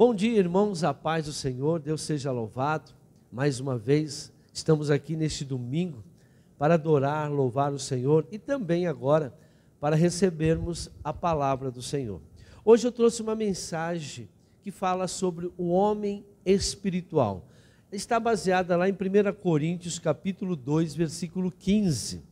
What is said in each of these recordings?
Bom dia, irmãos, a paz do Senhor, Deus seja louvado. Mais uma vez, estamos aqui neste domingo para adorar, louvar o Senhor e também agora para recebermos a palavra do Senhor. Hoje eu trouxe uma mensagem que fala sobre o homem espiritual. Está baseada lá em 1 Coríntios, capítulo 2, versículo 15.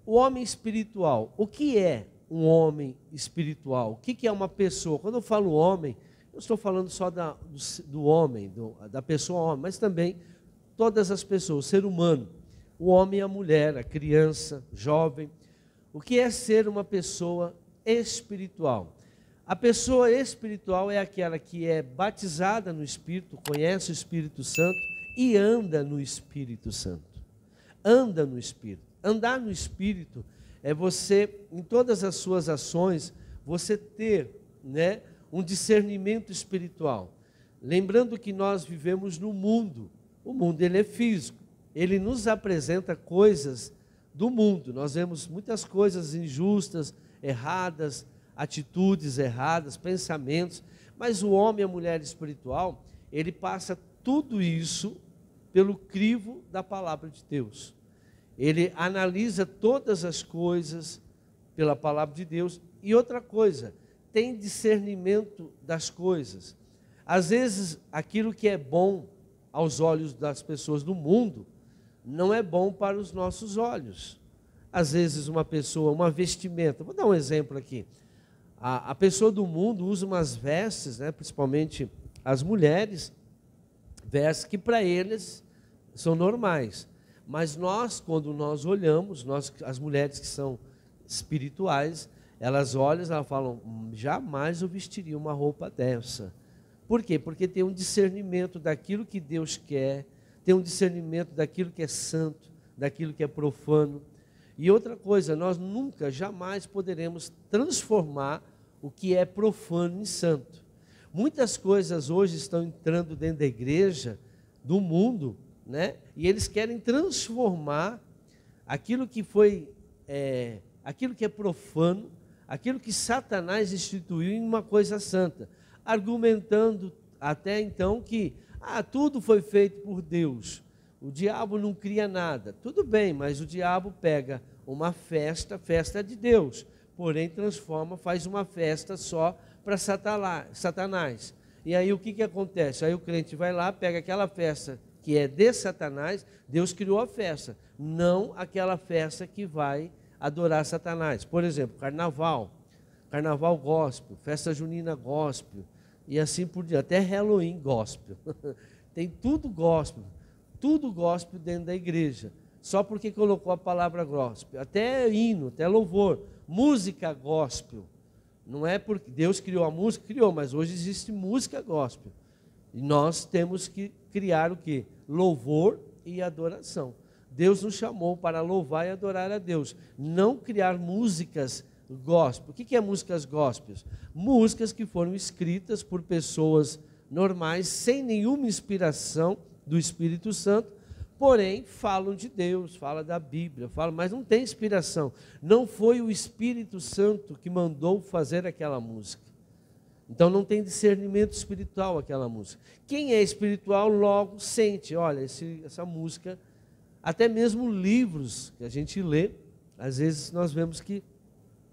O homem espiritual, o que é um homem espiritual? O que é uma pessoa? Quando eu falo homem, eu estou falando só do homem, da pessoa homem, mas também todas as pessoas, o ser humano, o homem e a mulher, a criança, jovem. O que é ser uma pessoa espiritual? A pessoa espiritual é aquela que é batizada no Espírito, conhece o Espírito Santo e anda no Espírito Santo. Anda no Espírito. Andar no Espírito é você, em todas as suas ações, você ter, um discernimento espiritual. Lembrando que nós vivemos no mundo. O mundo ele é físico. Ele nos apresenta coisas do mundo. Nós vemos muitas coisas injustas, erradas, atitudes erradas, pensamentos. Mas o homem e a mulher espiritual, ele passa tudo isso pelo crivo da palavra de Deus. Ele analisa todas as coisas pela palavra de Deus. E outra coisa, tem discernimento das coisas. Às vezes, aquilo que é bom aos olhos das pessoas do mundo, não é bom para os nossos olhos. Às vezes, uma pessoa, uma vestimenta, vou dar um exemplo aqui. A pessoa do mundo usa umas vestes, principalmente as mulheres, vestes que para eles são normais. Mas nós, quando nós olhamos, as mulheres que são espirituais, elas olham e elas falam, jamais eu vestiria uma roupa dessa. Por quê? Porque tem um discernimento daquilo que Deus quer, tem um discernimento daquilo que é santo, daquilo que é profano. E outra coisa, nós nunca, jamais poderemos transformar o que é profano em santo. Muitas coisas hoje estão entrando dentro da igreja, do mundo, e eles querem transformar aquilo que aquilo que é profano, aquilo que Satanás instituiu em uma coisa santa, argumentando até então que tudo foi feito por Deus, o diabo não cria nada. Tudo bem, mas o diabo pega uma festa de Deus, porém transforma, faz uma festa só para Satanás. E aí o que acontece? Aí o crente vai lá, pega aquela festa que é de Satanás, Deus criou a festa, não aquela festa que vai adorar Satanás. Por exemplo, carnaval gospel, festa junina gospel, e assim por diante, até Halloween gospel. Tem tudo gospel dentro da igreja, só porque colocou a palavra gospel, até hino, até louvor, música gospel. Não é porque Deus criou a música, mas hoje existe música gospel. E nós temos que criar o quê? Louvor e adoração. Deus nos chamou para louvar e adorar a Deus, não criar músicas gospel. O que é músicas gospels? Músicas que foram escritas por pessoas normais, sem nenhuma inspiração do Espírito Santo, porém falam de Deus, falam da Bíblia, mas não tem inspiração. Não foi o Espírito Santo que mandou fazer aquela música. Então não tem discernimento espiritual aquela música. Quem é espiritual logo sente, olha, essa música, até mesmo livros que a gente lê, às vezes nós vemos que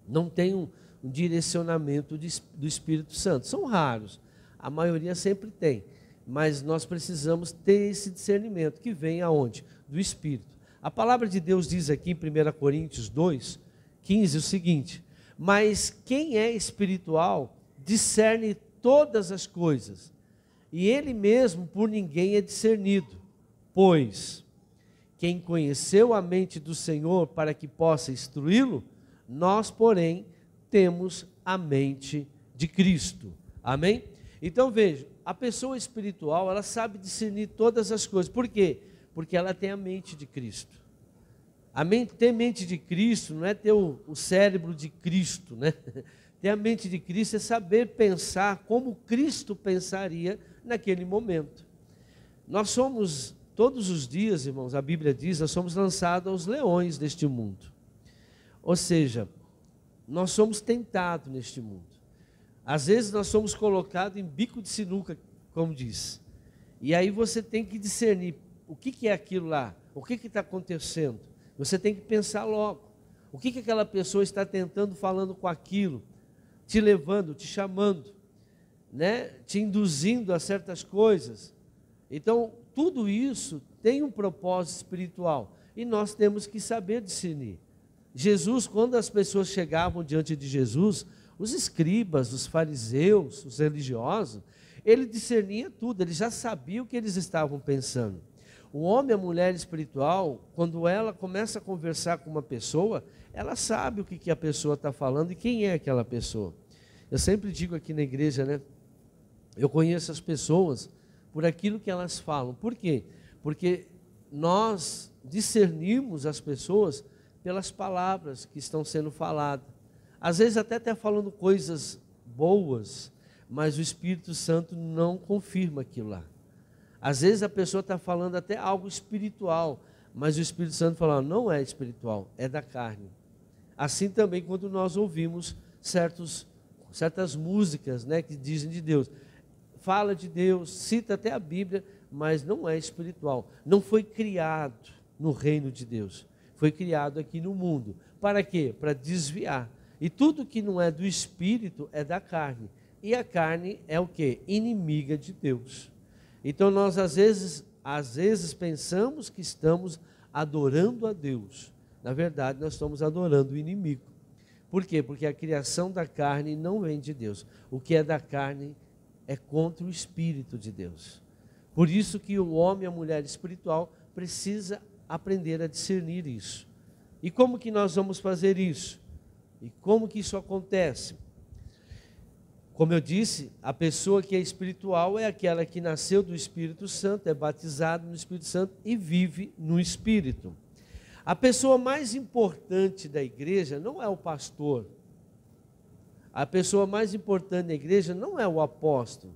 não tem um direcionamento do Espírito Santo. São raros, a maioria sempre tem, mas nós precisamos ter esse discernimento que vem aonde? Do Espírito. A palavra de Deus diz aqui em 1 Coríntios 2, 15 o seguinte: mas quem é espiritual discerne todas as coisas, e ele mesmo por ninguém é discernido, pois quem conheceu a mente do Senhor para que possa instruí-lo, nós, porém, temos a mente de Cristo. Amém? Então veja, a pessoa espiritual, ela sabe discernir todas as coisas. Por quê? Porque ela tem a mente de Cristo. Ter mente de Cristo não é ter o cérebro de Cristo, Ter a mente de Cristo é saber pensar como Cristo pensaria naquele momento. Nós somos, todos os dias, irmãos, a Bíblia diz, nós somos lançados aos leões deste mundo. Ou seja, nós somos tentados neste mundo. Às vezes nós somos colocados em bico de sinuca, como diz. E aí você tem que discernir o que é aquilo lá, o que está acontecendo. Você tem que pensar logo. O que aquela pessoa está tentando, falando com aquilo, te levando, te chamando, né? Te induzindo a certas coisas. Então, tudo isso tem um propósito espiritual e nós temos que saber discernir. Jesus, quando as pessoas chegavam diante de Jesus, os escribas, os fariseus, os religiosos, ele discernia tudo, ele já sabia o que eles estavam pensando. O homem, a mulher espiritual, quando ela começa a conversar com uma pessoa, ela sabe o que a pessoa está falando e quem é aquela pessoa. Eu sempre digo aqui na igreja, né? Eu conheço as pessoas por aquilo que elas falam. Por quê? Porque nós discernimos as pessoas pelas palavras que estão sendo faladas. Às vezes até falando coisas boas, mas o Espírito Santo não confirma aquilo lá. Às vezes a pessoa está falando até algo espiritual, mas o Espírito Santo fala, não é espiritual, é da carne. Assim também quando nós ouvimos certas músicas, né, que dizem de Deus. Fala de Deus, cita até a Bíblia, mas não é espiritual. Não foi criado no reino de Deus. Foi criado aqui no mundo. Para quê? Para desviar. E tudo que não é do Espírito é da carne. E a carne é o quê? Inimiga de Deus. Então nós às vezes pensamos que estamos adorando a Deus. Na verdade, nós estamos adorando o inimigo. Por quê? Porque a criação da carne não vem de Deus. O que é da carne é contra o Espírito de Deus. Por isso que o homem e a mulher espiritual precisa aprender a discernir isso. E como que nós vamos fazer isso? E como que isso acontece? Como eu disse, a pessoa que é espiritual é aquela que nasceu do Espírito Santo, é batizada no Espírito Santo e vive no Espírito. A pessoa mais importante da igreja não é o pastor. A pessoa mais importante da igreja não é o apóstolo.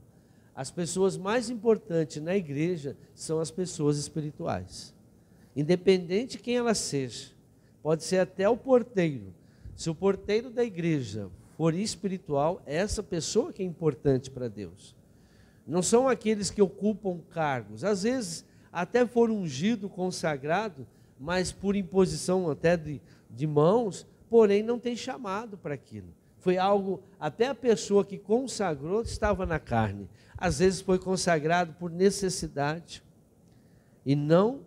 As pessoas mais importantes na igreja são as pessoas espirituais. Independente de quem ela seja, pode ser até o porteiro. Se o porteiro da igreja for espiritual, é essa pessoa que é importante para Deus. Não são aqueles que ocupam cargos. Às vezes até foram ungido, consagrado, mas por imposição até de mãos, porém não tem chamado para aquilo. Foi algo, até a pessoa que consagrou estava na carne. Às vezes foi consagrado por necessidade e não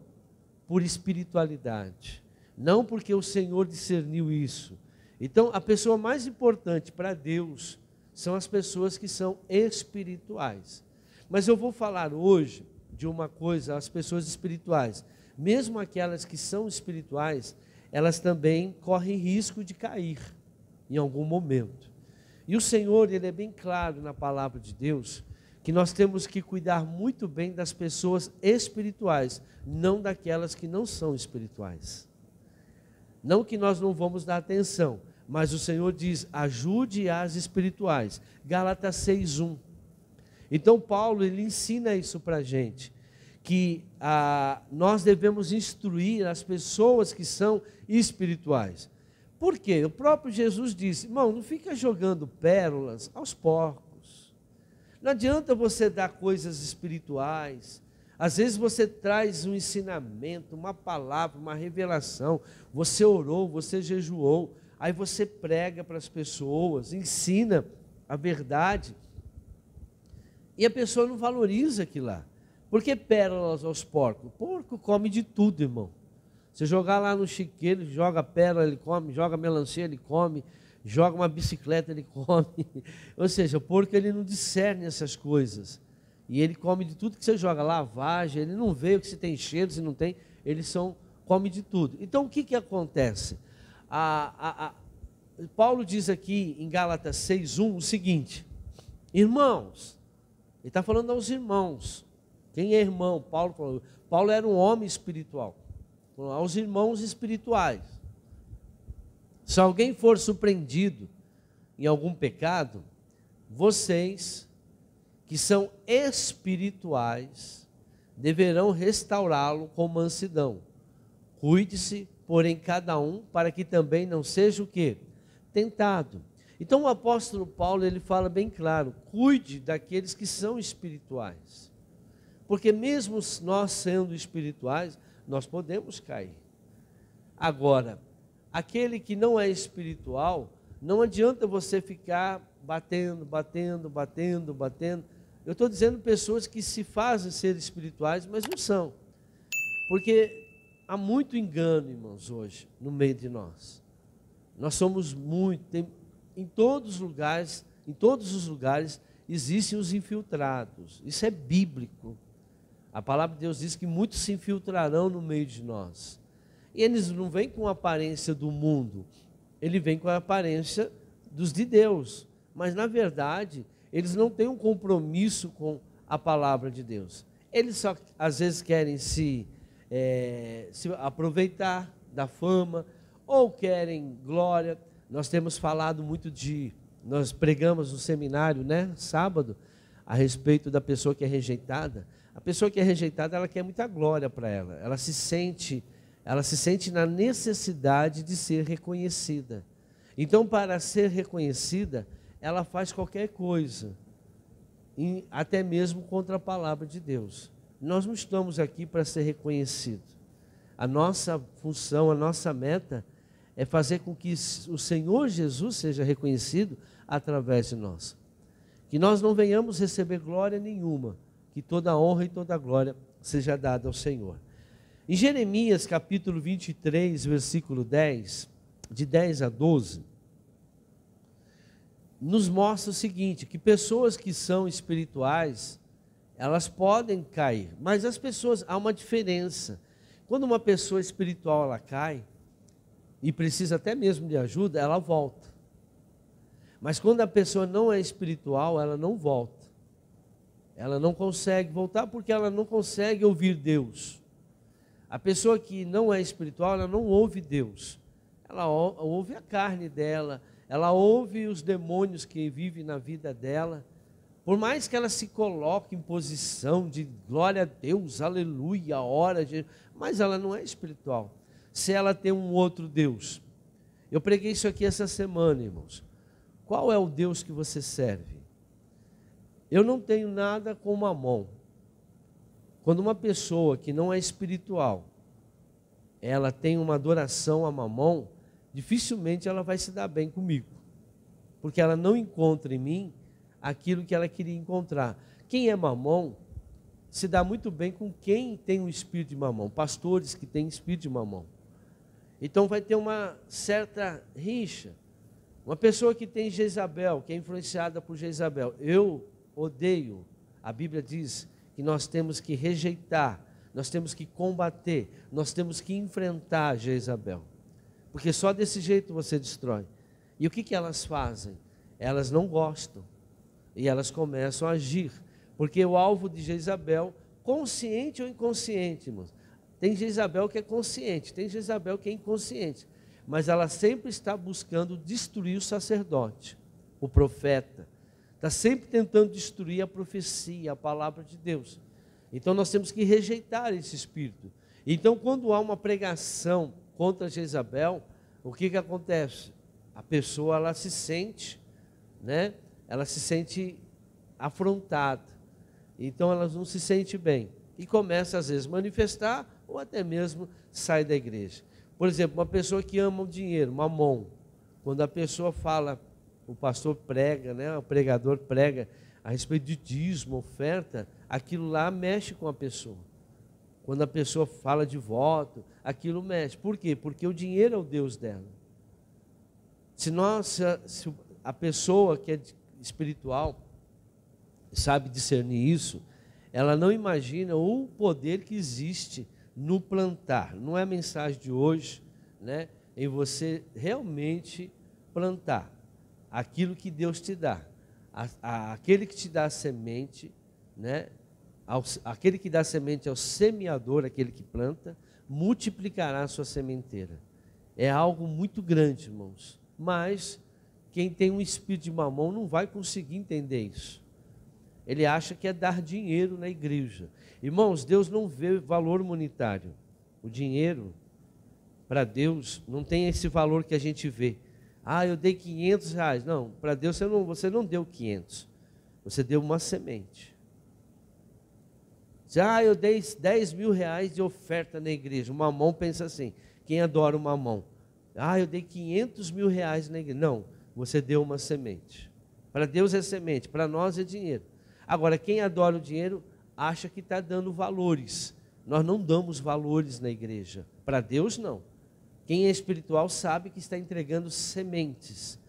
por espiritualidade. Não porque o Senhor discerniu isso. Então, a pessoa mais importante para Deus são as pessoas que são espirituais. Mas eu vou falar hoje de uma coisa, as pessoas espirituais. Mesmo aquelas que são espirituais, elas também correm risco de cair em algum momento. E o Senhor, Ele é bem claro na palavra de Deus, que nós temos que cuidar muito bem das pessoas espirituais, não daquelas que não são espirituais. Não que nós não vamos dar atenção, mas o Senhor diz, ajude as espirituais. Gálatas 6:1. Então Paulo, ele ensina isso para a gente, que nós devemos instruir as pessoas que são espirituais. Por quê? O próprio Jesus disse, irmão, não fica jogando pérolas aos porcos. Não adianta você dar coisas espirituais. Às vezes você traz um ensinamento, uma palavra, uma revelação. Você orou, você jejuou. Aí você prega para as pessoas, ensina a verdade. E a pessoa não valoriza aquilo lá. Por que pérolas aos porcos? O porco come de tudo, irmão. Você jogar lá no chiqueiro, joga pérola, ele come, joga melancia, ele come, joga uma bicicleta, ele come. Ou seja, o porco, ele não discerne essas coisas. E ele come de tudo que você joga, lavagem, ele não vê o que se tem cheiro, se não tem, come de tudo. Então, o que acontece? Paulo diz aqui em Gálatas 6:1 o seguinte, irmãos, ele está falando aos irmãos. Quem é irmão? Paulo falou. Paulo era um homem espiritual. Aos irmãos espirituais. Se alguém for surpreendido em algum pecado, vocês que são espirituais deverão restaurá-lo com mansidão. Cuide-se, porém, cada um, para que também não seja o quê? Tentado. Então o apóstolo Paulo, ele fala bem claro, cuide daqueles que são espirituais. Porque mesmo nós sendo espirituais, nós podemos cair. Agora, aquele que não é espiritual, não adianta você ficar batendo. Eu estou dizendo pessoas que se fazem ser espirituais, mas não são. Porque há muito engano, irmãos, hoje, no meio de nós. Nós somos em todos os lugares existem os infiltrados. Isso é bíblico. A palavra de Deus diz que muitos se infiltrarão no meio de nós. E eles não vêm com a aparência do mundo, ele vem com a aparência dos de Deus. Mas, na verdade, eles não têm um compromisso com a palavra de Deus. Eles só, às vezes, querem se aproveitar da fama, ou querem glória. Nós temos falado muito nós pregamos no seminário, né, sábado, a respeito da pessoa que é rejeitada. A pessoa que é rejeitada, ela quer muita glória para ela. Ela se sente na necessidade de ser reconhecida. Então, para ser reconhecida, ela faz qualquer coisa, até mesmo contra a palavra de Deus. Nós não estamos aqui para ser reconhecidos. A nossa função, a nossa meta é fazer com que o Senhor Jesus seja reconhecido através de nós. Que nós não venhamos receber glória nenhuma, que toda a honra e toda a glória seja dada ao Senhor. Em Jeremias capítulo 23, versículo 10, de 10 a 12, nos mostra o seguinte, que pessoas que são espirituais, elas podem cair, mas há uma diferença. Quando uma pessoa espiritual ela cai, e precisa até mesmo de ajuda, ela volta. Mas quando a pessoa não é espiritual, ela não volta. Ela não consegue voltar porque ela não consegue ouvir Deus. A pessoa que não é espiritual, ela não ouve Deus. Ela ouve a carne dela, ela ouve os demônios que vivem na vida dela. Por mais que ela se coloque em posição de glória a Deus, aleluia, mas ela não é espiritual. Se ela tem um outro Deus. Eu preguei isso aqui essa semana, irmãos. Qual é o Deus que você serve? Eu não tenho nada com Mamon. Quando uma pessoa que não é espiritual, ela tem uma adoração a Mamon, dificilmente ela vai se dar bem comigo. Porque ela não encontra em mim aquilo que ela queria encontrar. Quem é Mamon se dá muito bem com quem tem o espírito de Mamon. Pastores que têm espírito de Mamon. Então vai ter uma certa rixa. Uma pessoa que tem Jezabel, que é influenciada por Jezabel. Eu odeio. A Bíblia diz que nós temos que rejeitar, nós temos que combater, nós temos que enfrentar Jezabel. Porque só desse jeito você destrói. E o que elas fazem? Elas não gostam. E elas começam a agir. Porque o alvo de Jezabel, consciente ou inconsciente, irmãos, tem Jezabel que é consciente, tem Jezabel que é inconsciente. Mas ela sempre está buscando destruir o sacerdote, o profeta. Está sempre tentando destruir a profecia, a palavra de Deus. Então nós temos que rejeitar esse espírito. Então quando há uma pregação contra Jezabel, o que acontece? A pessoa ela se sente, ela se sente afrontada. Então ela não se sente bem. E começa às vezes a manifestar ou até mesmo sai da igreja. Por exemplo, uma pessoa que ama o dinheiro, Mamon. Quando a pessoa fala, o pastor prega, o pregador prega a respeito de dízimo, oferta, aquilo lá mexe com a pessoa. Quando a pessoa fala de voto, aquilo mexe. Por quê? Porque o dinheiro é o Deus dela. Se a pessoa que é espiritual sabe discernir isso, ela não imagina o poder que existe no plantar. Não é a mensagem de hoje, em você realmente plantar aquilo que Deus te dá. Aquele que te dá a semente, aquele que dá a semente é o semeador, aquele que planta, multiplicará a sua sementeira. É algo muito grande, irmãos. Mas quem tem um espírito de Mamon não vai conseguir entender isso. Ele acha que é dar dinheiro na igreja. Irmãos, Deus não vê valor monetário. O dinheiro, para Deus, não tem esse valor que a gente vê. Ah, eu dei 500 reais. Não, para Deus você não deu 500. Você deu uma semente. Ah, eu dei 10 mil reais de oferta na igreja. O mamão pensa assim, quem adora o mamão? Ah, eu dei 500 mil reais na igreja. Não, você deu uma semente. Para Deus é semente, para nós é dinheiro. Agora, quem adora o dinheiro, acha que está dando valores. Nós não damos valores na igreja. Para Deus, não. Quem é espiritual sabe que está entregando sementes.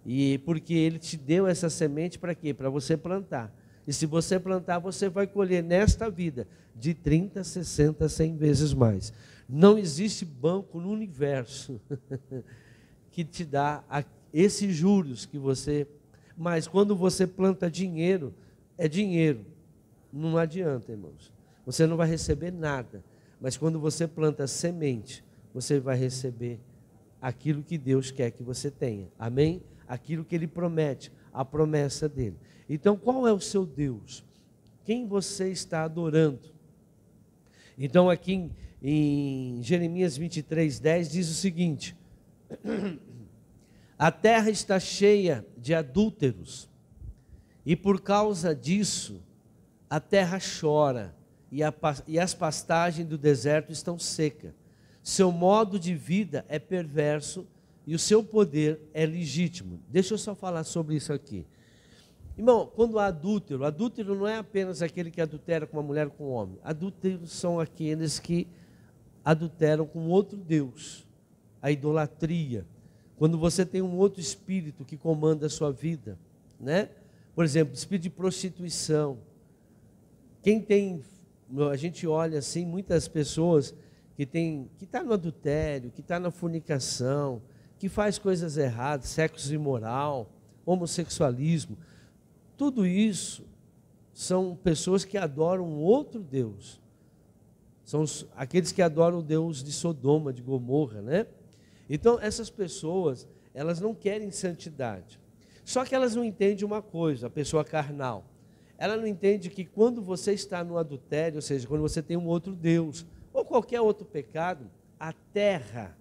E porque Ele te deu essa semente para quê? Para você plantar. E se você plantar, você vai colher nesta vida de 30, 60, 100 vezes mais. Não existe banco no universo que te dá esses juros que você... Mas quando você planta dinheiro, é dinheiro. Não adianta, irmãos. Você não vai receber nada. Mas quando você planta semente, você vai receber aquilo que Deus quer que você tenha. Amém? Aquilo que Ele promete, a promessa dEle. Então, qual é o seu Deus? Quem você está adorando? Então, aqui em Jeremias 23:10 diz o seguinte: a terra está cheia de adúlteros, e por causa disso, a terra chora, e as pastagens do deserto estão secas. Seu modo de vida é perverso, e o seu poder é legítimo. Deixa eu só falar sobre isso aqui. Irmão, quando há adúltero não é apenas aquele que adultera com uma mulher ou com um homem. Adúlteros são aqueles que adulteram com outro Deus, a idolatria. Quando você tem um outro espírito que comanda a sua vida, né? Por exemplo, espírito de prostituição. A gente olha assim, muitas pessoas que está no adultério, que está na fornicação, que faz coisas erradas, sexo imoral, homossexualismo. Tudo isso são pessoas que adoram outro Deus. São aqueles que adoram o Deus de Sodoma, de Gomorra, né? Então, essas pessoas, elas não querem santidade. Só que elas não entendem uma coisa, a pessoa carnal. Ela não entende que quando você está no adultério, ou seja, quando você tem um outro Deus, ou qualquer outro pecado, a terra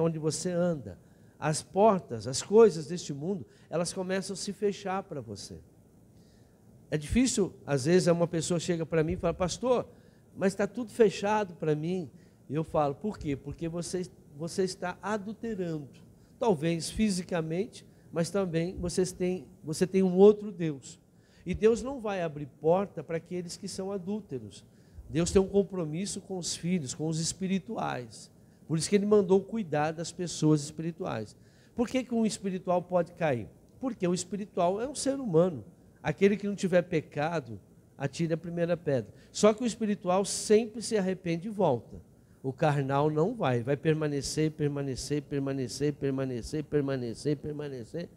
onde você anda, as portas, as coisas deste mundo, elas começam a se fechar para você. É difícil, às vezes uma pessoa chega para mim e fala: pastor, mas está tudo fechado para mim. E eu falo: por quê? Porque você está adulterando, talvez fisicamente, mas também você tem um outro Deus. E Deus não vai abrir porta para aqueles que são adúlteros. Deus tem um compromisso com os filhos, com os espirituais. Por isso que Ele mandou cuidar das pessoas espirituais. Por que um espiritual pode cair? Porque o espiritual é um ser humano. Aquele que não tiver pecado, atire a primeira pedra. Só que o espiritual sempre se arrepende e volta. O carnal não vai permanecer, permanecer, permanecer, permanecer, permanecer, permanecer.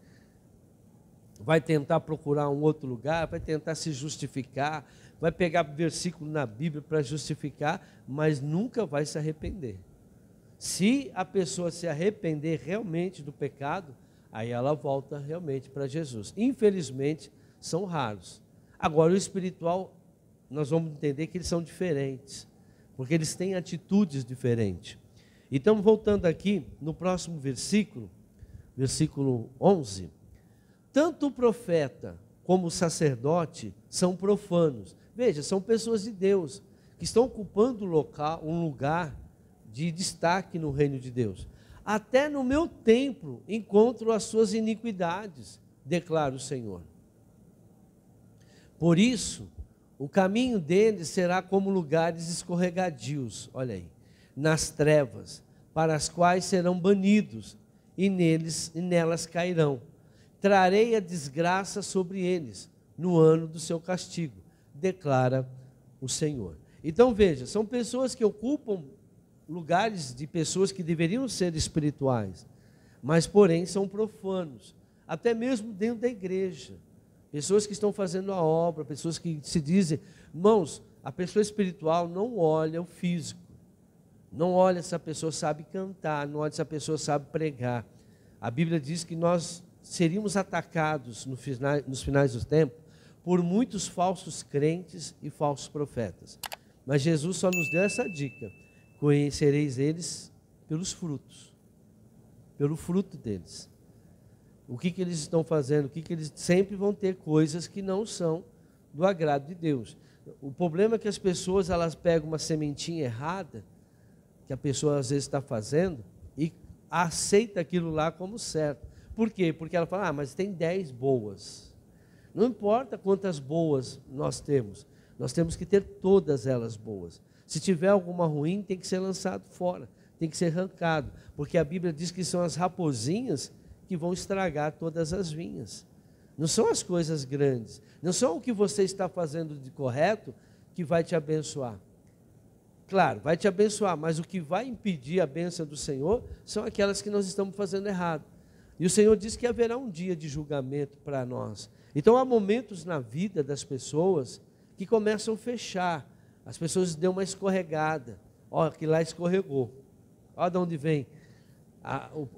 Vai tentar procurar um outro lugar, vai tentar se justificar, vai pegar versículo na Bíblia para justificar, mas nunca vai se arrepender. Se a pessoa se arrepender realmente do pecado, aí ela volta realmente para Jesus. Infelizmente, são raros. Agora, o espiritual, nós vamos entender que eles são diferentes, porque eles têm atitudes diferentes. Então, voltando aqui, no próximo versículo, versículo 11, tanto o profeta como o sacerdote são profanos. Veja, são pessoas de Deus, que estão ocupando um lugar de destaque no reino de Deus. Até no meu templo encontro as suas iniquidades, declara o Senhor. Por isso, o caminho deles será como lugares escorregadios, olha aí, nas trevas, para as quais serão banidos, e nelas cairão. Trarei a desgraça sobre eles, no ano do seu castigo, declara o Senhor. Então veja, são pessoas que ocupam lugares de pessoas que deveriam ser espirituais, mas porém são profanos, até mesmo dentro da igreja. Pessoas que estão fazendo a obra, pessoas que se dizem, irmãos, a pessoa espiritual não olha o físico, não olha se a pessoa sabe cantar, não olha se a pessoa sabe pregar. A Bíblia diz que nós seríamos atacados nos finais dos tempos por muitos falsos crentes e falsos profetas. Mas Jesus só nos deu essa dica: conhecereis eles pelos frutos, pelo fruto deles. o que eles estão fazendo, eles sempre vão ter coisas que não são do agrado de Deus. O problema é que as pessoas, elas pegam uma sementinha errada, que a pessoa às vezes está fazendo, e aceita aquilo lá como certo. Por quê? Porque ela fala, mas tem 10 boas. Não importa quantas boas nós temos que ter todas elas boas. Se tiver alguma ruim, tem que ser lançado fora, tem que ser arrancado, porque a Bíblia diz que são as raposinhas que vão estragar todas as vinhas. Não são as coisas grandes, não são o que você está fazendo de correto que vai te abençoar. Claro, vai te abençoar, mas o que vai impedir a bênção do Senhor são aquelas que nós estamos fazendo errado. E o Senhor diz que haverá um dia de julgamento para nós. Então há momentos na vida das pessoas que começam a fechar. As pessoas dão uma escorregada. Ó, que lá escorregou. Olha de onde vem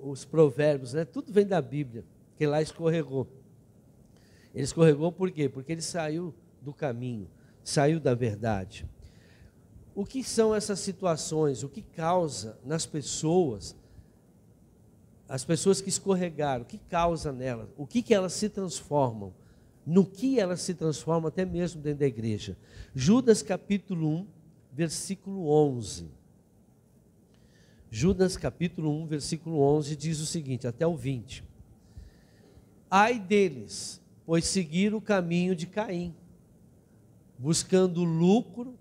os provérbios, né? Tudo vem da Bíblia, que lá escorregou. Ele escorregou por quê? Porque ele saiu do caminho, saiu da verdade. O que são essas situações? O que causa nas pessoas, as pessoas que escorregaram, o que causa nelas? O que elas se transformam? No que elas se transformam até mesmo dentro da igreja? Judas capítulo 1, versículo 11. Judas capítulo 1, versículo 11 diz o seguinte, até o 20. Ai deles, pois seguiram o caminho de Caim, buscando lucro,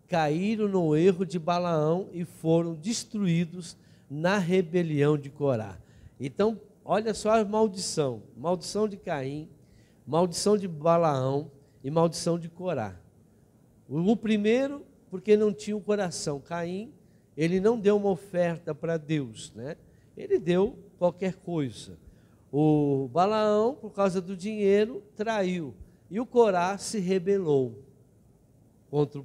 caíram no erro de Balaão e foram destruídos na rebelião de Corá. Então, olha só a maldição. Maldição de Caim, maldição de Balaão e maldição de Corá. O primeiro, porque não tinha o coração. Caim, ele não deu uma oferta para Deus, né? Ele deu qualquer coisa. O Balaão, por causa do dinheiro, traiu. E o Corá se rebelou contra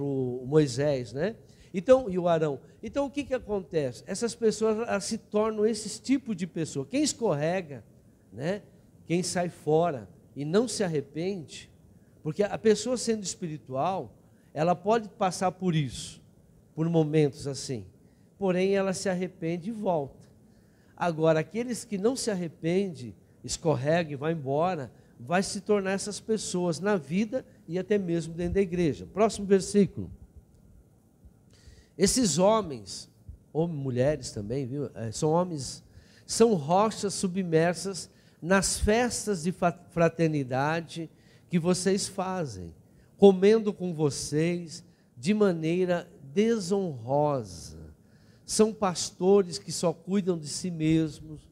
o Moisés, né? Então, e o Arão. Então, o que acontece? Essas pessoas, elas se tornam esse tipo de pessoa. Quem escorrega, né? Quem sai fora e não se arrepende, porque a pessoa sendo espiritual, ela pode passar por isso, por momentos assim, porém ela se arrepende e volta. Agora, aqueles que não se arrependem, escorregam e vão embora, vai se tornar essas pessoas na vida e até mesmo dentro da igreja. Próximo versículo. Esses homens, ou mulheres também, viu? São homens, são rochas submersas nas festas de fraternidade que vocês fazem, comendo com vocês de maneira desonrosa. São pastores que só cuidam de si mesmos,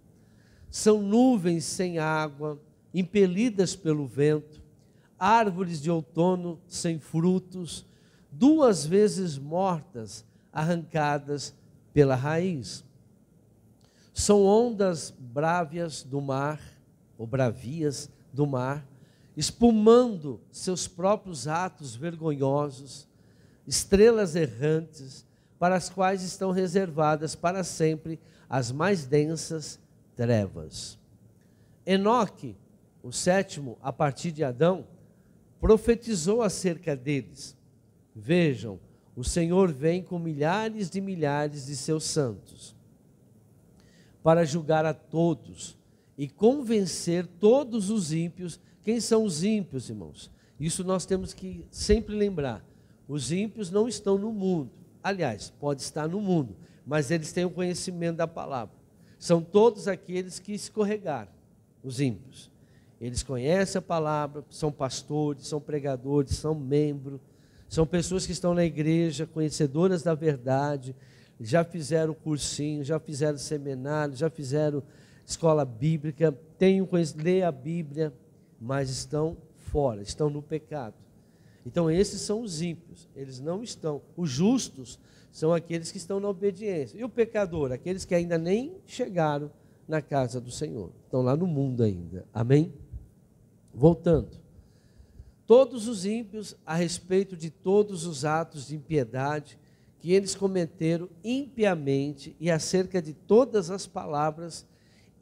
são nuvens sem água, impelidas pelo vento, árvores de outono sem frutos, 2 vezes mortas, arrancadas pela raiz. São ondas brávias do mar, ou bravias do mar, espumando seus próprios atos vergonhosos, estrelas errantes, para as quais estão reservadas para sempre as mais densas trevas. Enoque, o 7º, a partir de Adão, profetizou acerca deles. Vejam, o Senhor vem com milhares de seus santos, para julgar a todos e convencer todos os ímpios. Quem são os ímpios, irmãos? Isso nós temos que sempre lembrar. Os ímpios não estão no mundo. Aliás, pode estar no mundo, mas eles têm o conhecimento da palavra. São todos aqueles que escorregaram, os ímpios. Eles conhecem a palavra, são pastores, são pregadores, são membros, são pessoas que estão na igreja, conhecedoras da verdade, já fizeram cursinho, já fizeram seminário, já fizeram escola bíblica, lê a Bíblia, mas estão fora, estão no pecado. Então esses são os ímpios, eles não estão. Os justos são aqueles que estão na obediência. E o pecador, aqueles que ainda nem chegaram na casa do Senhor, estão lá no mundo ainda. Amém? Voltando. Todos os ímpios, a respeito de todos os atos de impiedade que eles cometeram impiamente e acerca de todas as palavras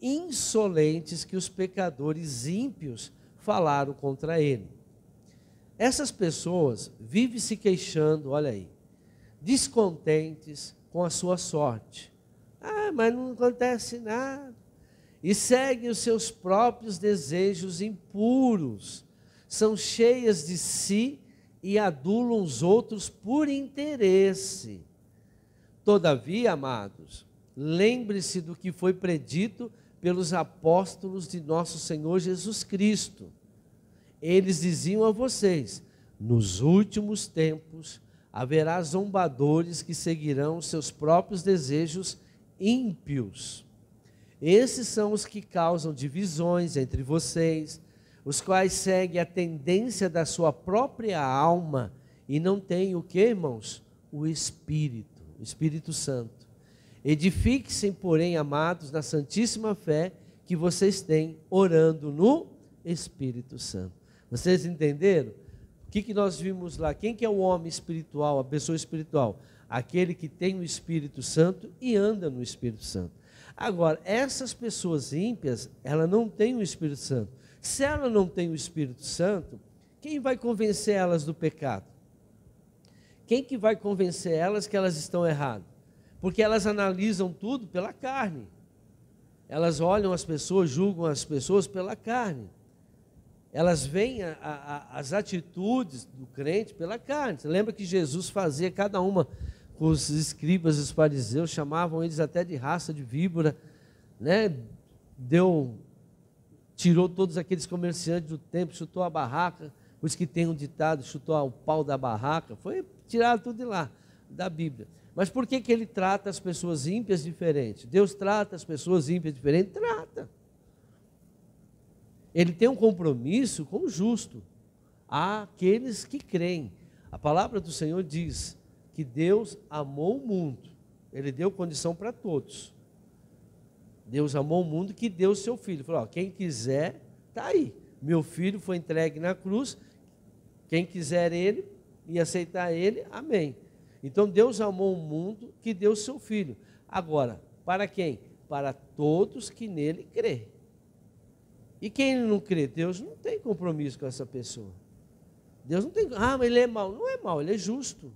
insolentes que os pecadores ímpios falaram contra ele. Essas pessoas vivem se queixando, olha aí, descontentes com a sua sorte. Mas não acontece nada. e seguem os seus próprios desejos impuros. São cheias de si e adulam os outros por interesse. Todavia, amados, lembre-se do que foi predito pelos apóstolos de nosso Senhor Jesus Cristo. Eles diziam a vocês: nos últimos tempos haverá zombadores que seguirão seus próprios desejos ímpios. Esses são os que causam divisões entre vocês, os quais seguem a tendência da sua própria alma e não têm o que, irmãos? O Espírito Santo. Edifiquem-se, porém, amados, na santíssima fé que vocês têm, orando no Espírito Santo. Vocês entenderam? O que nós vimos lá? Quem que é o homem espiritual, a pessoa espiritual? Aquele que tem o Espírito Santo e anda no Espírito Santo. Agora, essas pessoas ímpias, ela não tem o Espírito Santo. Se ela não tem o Espírito Santo, quem vai convencer elas do pecado? Quem que vai convencer elas que elas estão erradas? Porque elas analisam tudo pela carne. Elas olham as pessoas, julgam as pessoas pela carne. Elas veem as atitudes do crente pela carne. Você lembra que Jesus fazia cada uma com os escribas e os fariseus, chamavam eles até de raça de víbora, né? Tirou todos aqueles comerciantes do templo, chutou a barraca, os que tem um ditado, chutou o pau da barraca, foi tirado tudo de lá, da Bíblia. Mas por que ele trata as pessoas ímpias diferente? Deus trata as pessoas ímpias diferente? Trata. Ele tem um compromisso com o justo, àqueles que creem. A palavra do Senhor diz que Deus amou o mundo, Ele deu condição para todos. Deus amou o mundo que deu o seu Filho. Falou, quem quiser, está aí. Meu Filho foi entregue na cruz, quem quiser Ele e aceitar Ele, amém. Então Deus amou o mundo que deu o seu Filho. Agora, para quem? Para todos que nele crê. E quem não crê? Deus não tem compromisso com essa pessoa. Deus não tem, mas ele é mau. Não é mau, ele é justo.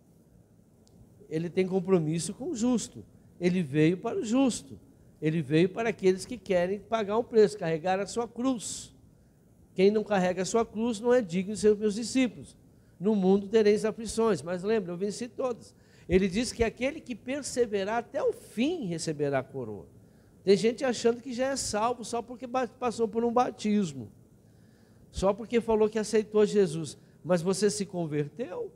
Ele tem compromisso com o justo. Ele veio para o justo. Ele veio para aqueles que querem pagar um preço, carregar a sua cruz. Quem não carrega a sua cruz não é digno de ser meus discípulos. No mundo tereis aflições, mas lembra, eu venci todas. Ele diz que aquele que perseverar até o fim receberá a coroa. Tem gente achando que já é salvo só porque passou por um batismo. Só porque falou que aceitou Jesus. Mas você se converteu?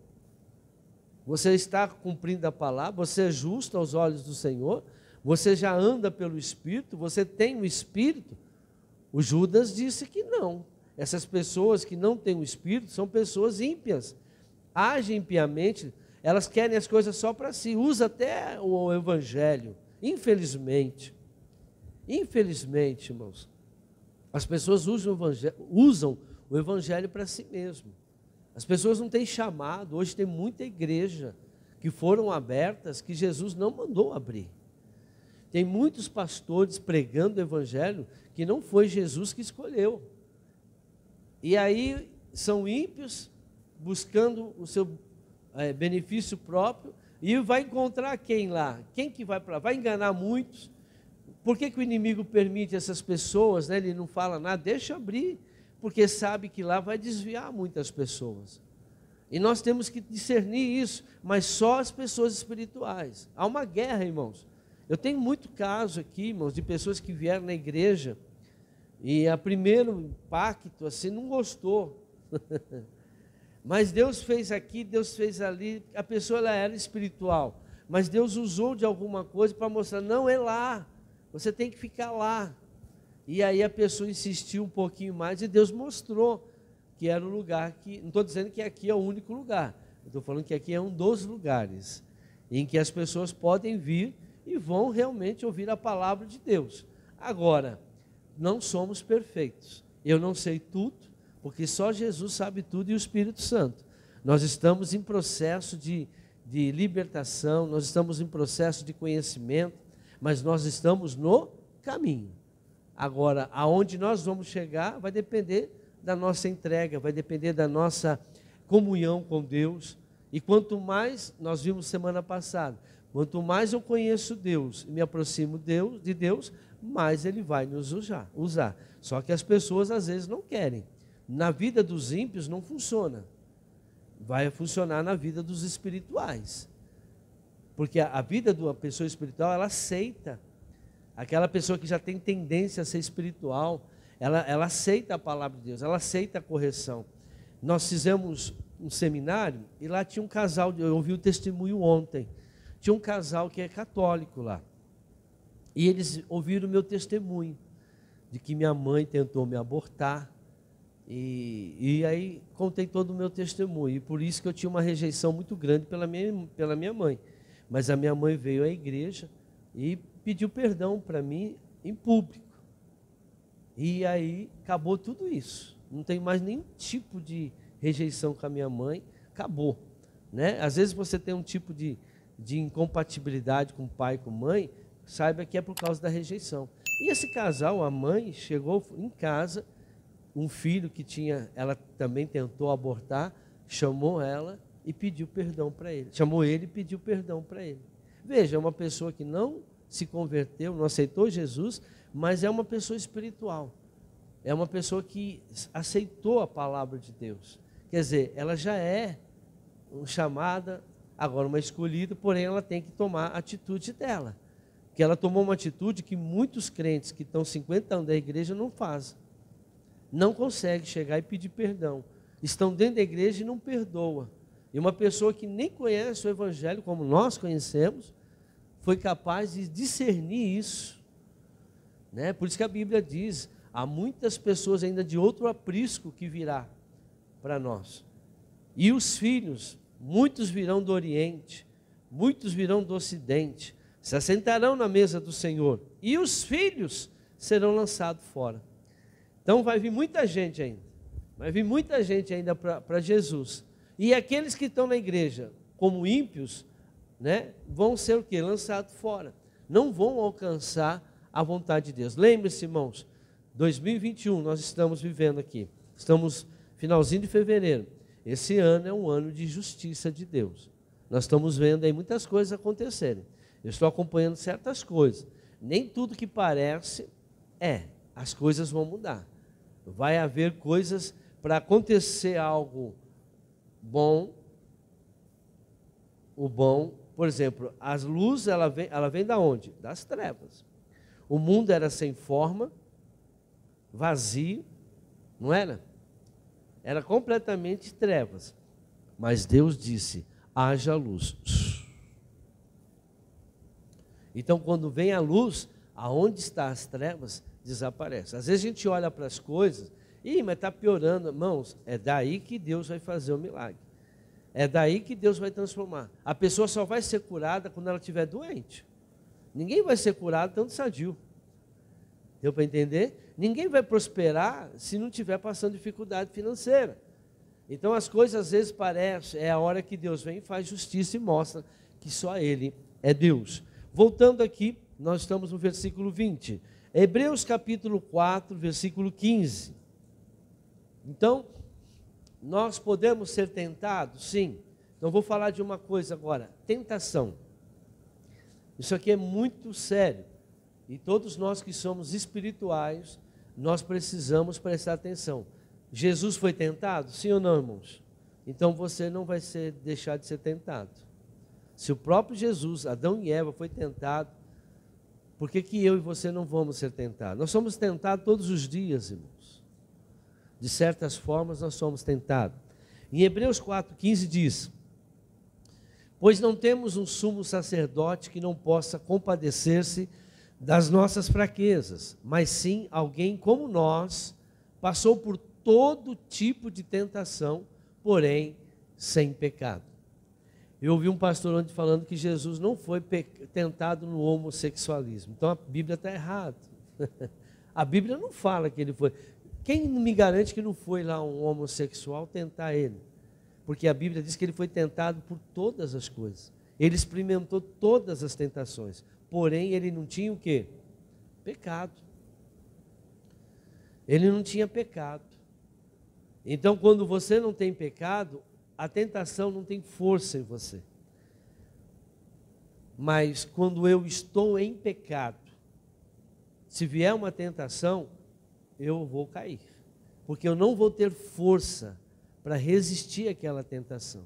Você está cumprindo a palavra? Você é justo aos olhos do Senhor? Você já anda pelo Espírito? Você tem o Espírito? O Judas disse que não. Essas pessoas que não têm o Espírito são pessoas ímpias. Agem impiamente, elas querem as coisas só para si. Usa até o Evangelho. Infelizmente, irmãos, as pessoas usam o Evangelho para si mesmo. As pessoas não têm chamado. Hoje tem muita igreja que foram abertas que Jesus não mandou abrir. Tem muitos pastores pregando o Evangelho que não foi Jesus que escolheu. E aí são ímpios buscando o seu benefício próprio e vai encontrar quem lá? Quem que vai para lá? Vai enganar muitos. Por que o inimigo permite essas pessoas, né? Ele não fala nada, deixa abrir, porque sabe que lá vai desviar muitas pessoas. E nós temos que discernir isso, mas só as pessoas espirituais. Há uma guerra, irmãos. Eu tenho muito caso aqui, irmãos, de pessoas que vieram na igreja e a primeiro impacto, assim, não gostou. Mas Deus fez aqui, Deus fez ali, a pessoa ela era espiritual, mas Deus usou de alguma coisa para mostrar, não é lá, você tem que ficar lá. E aí a pessoa insistiu um pouquinho mais e Deus mostrou que era o lugar que, não estou dizendo que aqui é o único lugar, estou falando que aqui é um dos lugares em que as pessoas podem vir e vão realmente ouvir a palavra de Deus. Agora, não somos perfeitos, eu não sei tudo, porque só Jesus sabe tudo e o Espírito Santo. Nós estamos em processo de libertação, nós estamos em processo de conhecimento, mas nós estamos no caminho. Agora, aonde nós vamos chegar vai depender da nossa entrega, vai depender da nossa comunhão com Deus. E quanto mais, nós vimos semana passada, Quanto mais eu conheço Deus e me aproximo de Deus, mais Ele vai nos usar. Só que as pessoas às vezes não querem. Na vida dos ímpios não funciona. Vai funcionar na vida dos espirituais. Porque a vida de uma pessoa espiritual, ela aceita. Aquela pessoa que já tem tendência a ser espiritual, ela aceita a palavra de Deus, ela aceita a correção. Nós fizemos um seminário e lá tinha um casal, eu ouvi o testemunho ontem, tinha um casal que é católico lá. E eles ouviram o meu testemunho, de que minha mãe tentou me abortar, e aí contei todo o meu testemunho, e por isso que eu tinha uma rejeição muito grande pela minha mãe. Mas a minha mãe veio à igreja e pediu perdão para mim em público. E aí acabou tudo isso. Não tem mais nenhum tipo de rejeição com a minha mãe, acabou. Né? Às vezes você tem um tipo de incompatibilidade com o pai e com a mãe, saiba que é por causa da rejeição. E esse casal, a mãe, chegou em casa, um filho que tinha, ela também tentou abortar, chamou ela e pediu perdão para ele. Chamou ele e pediu perdão para ele. Veja, é uma pessoa que não se converteu, não aceitou Jesus, mas é uma pessoa espiritual. É uma pessoa que aceitou a palavra de Deus. Quer dizer, ela já é chamada, agora uma escolhida, porém ela tem que tomar a atitude dela. Porque ela tomou uma atitude que muitos crentes que estão 50 anos da igreja não fazem. Não conseguem chegar e pedir perdão. Estão dentro da igreja e não perdoa. E uma pessoa que nem conhece o evangelho como nós conhecemos, foi capaz de discernir isso. Né? Por isso que a Bíblia diz, há muitas pessoas ainda de outro aprisco que virá para nós. E os filhos, muitos virão do Oriente, muitos virão do Ocidente, se assentarão na mesa do Senhor, e os filhos serão lançados fora. Então vai vir muita gente ainda para Jesus. E aqueles que estão na igreja como ímpios, né, vão ser o quê? Lançados fora. Não vão alcançar a vontade de Deus. Lembre-se, irmãos, 2021 nós estamos vivendo aqui. Estamos finalzinho de fevereiro. Esse ano é um ano de justiça de Deus. Nós estamos vendo aí muitas coisas acontecerem. Eu estou acompanhando certas coisas. Nem tudo que parece as coisas vão mudar. Vai haver coisas para acontecer algo bom. O bom, por exemplo, as luzes, ela vem da onde? Das trevas. O mundo era sem forma, vazio, não era? Era completamente trevas. Mas Deus disse, haja luz. Então, quando vem a luz, aonde estão as trevas, desaparece. Às vezes a gente olha para as coisas, mas está piorando. Irmãos, é daí que Deus vai fazer o milagre. É daí que Deus vai transformar. A pessoa só vai ser curada quando ela estiver doente. Ninguém vai ser curado tanto sadio. Deu para entender? Ninguém vai prosperar se não estiver passando dificuldade financeira. Então as coisas às vezes parecem, é a hora que Deus vem e faz justiça e mostra que só Ele é Deus. Voltando aqui, nós estamos no versículo 20. Hebreus capítulo 4, versículo 15. Então, nós podemos ser tentados? Sim. Então vou falar de uma coisa agora, tentação. Isso aqui é muito sério. E todos nós que somos espirituais, nós precisamos prestar atenção. Jesus foi tentado? Sim ou não, irmãos? Então você não vai deixar de ser tentado. Se o próprio Jesus, Adão e Eva, foi tentado, por que eu e você não vamos ser tentados? Nós somos tentados todos os dias, irmãos. De certas formas nós somos tentados. Em Hebreus 4,15 diz, pois não temos um sumo sacerdote que não possa compadecer-se das nossas fraquezas, mas sim alguém como nós, passou por todo tipo de tentação, porém sem pecado. Eu ouvi um pastor ontem falando que Jesus não foi tentado no homossexualismo. Então a Bíblia está errada. A Bíblia não fala que ele foi. Quem me garante que não foi lá um homossexual tentar ele? Porque a Bíblia diz que ele foi tentado por todas as coisas. Ele experimentou todas as tentações. Porém, ele não tinha o quê? Pecado. Ele não tinha pecado. Então, quando você não tem pecado, a tentação não tem força em você. Mas quando eu estou em pecado, se vier uma tentação, eu vou cair. Porque eu não vou ter força para resistir àquela tentação.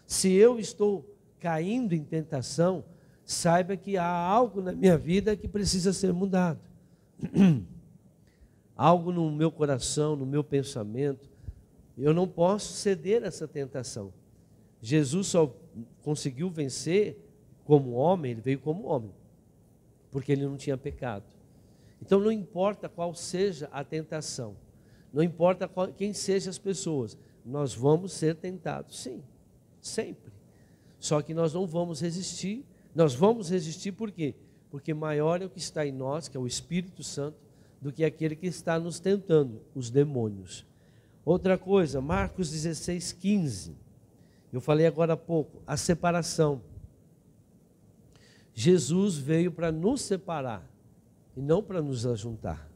Se eu estou caindo em tentação, saiba que há algo na minha vida que precisa ser mudado. Algo no meu coração, no meu pensamento. Eu não posso ceder a essa tentação. Jesus só conseguiu vencer como homem, ele veio como homem, porque ele não tinha pecado. Então não importa qual seja a tentação, não importa quem sejam as pessoas, nós vamos ser tentados, sim, sempre. Só que nós não vamos resistir. Nós vamos resistir por quê? Porque maior é o que está em nós, que é o Espírito Santo, do que aquele que está nos tentando, os demônios. Outra coisa, Marcos 16, 15. Eu falei agora há pouco, a separação. Jesus veio para nos separar e não para nos ajuntar.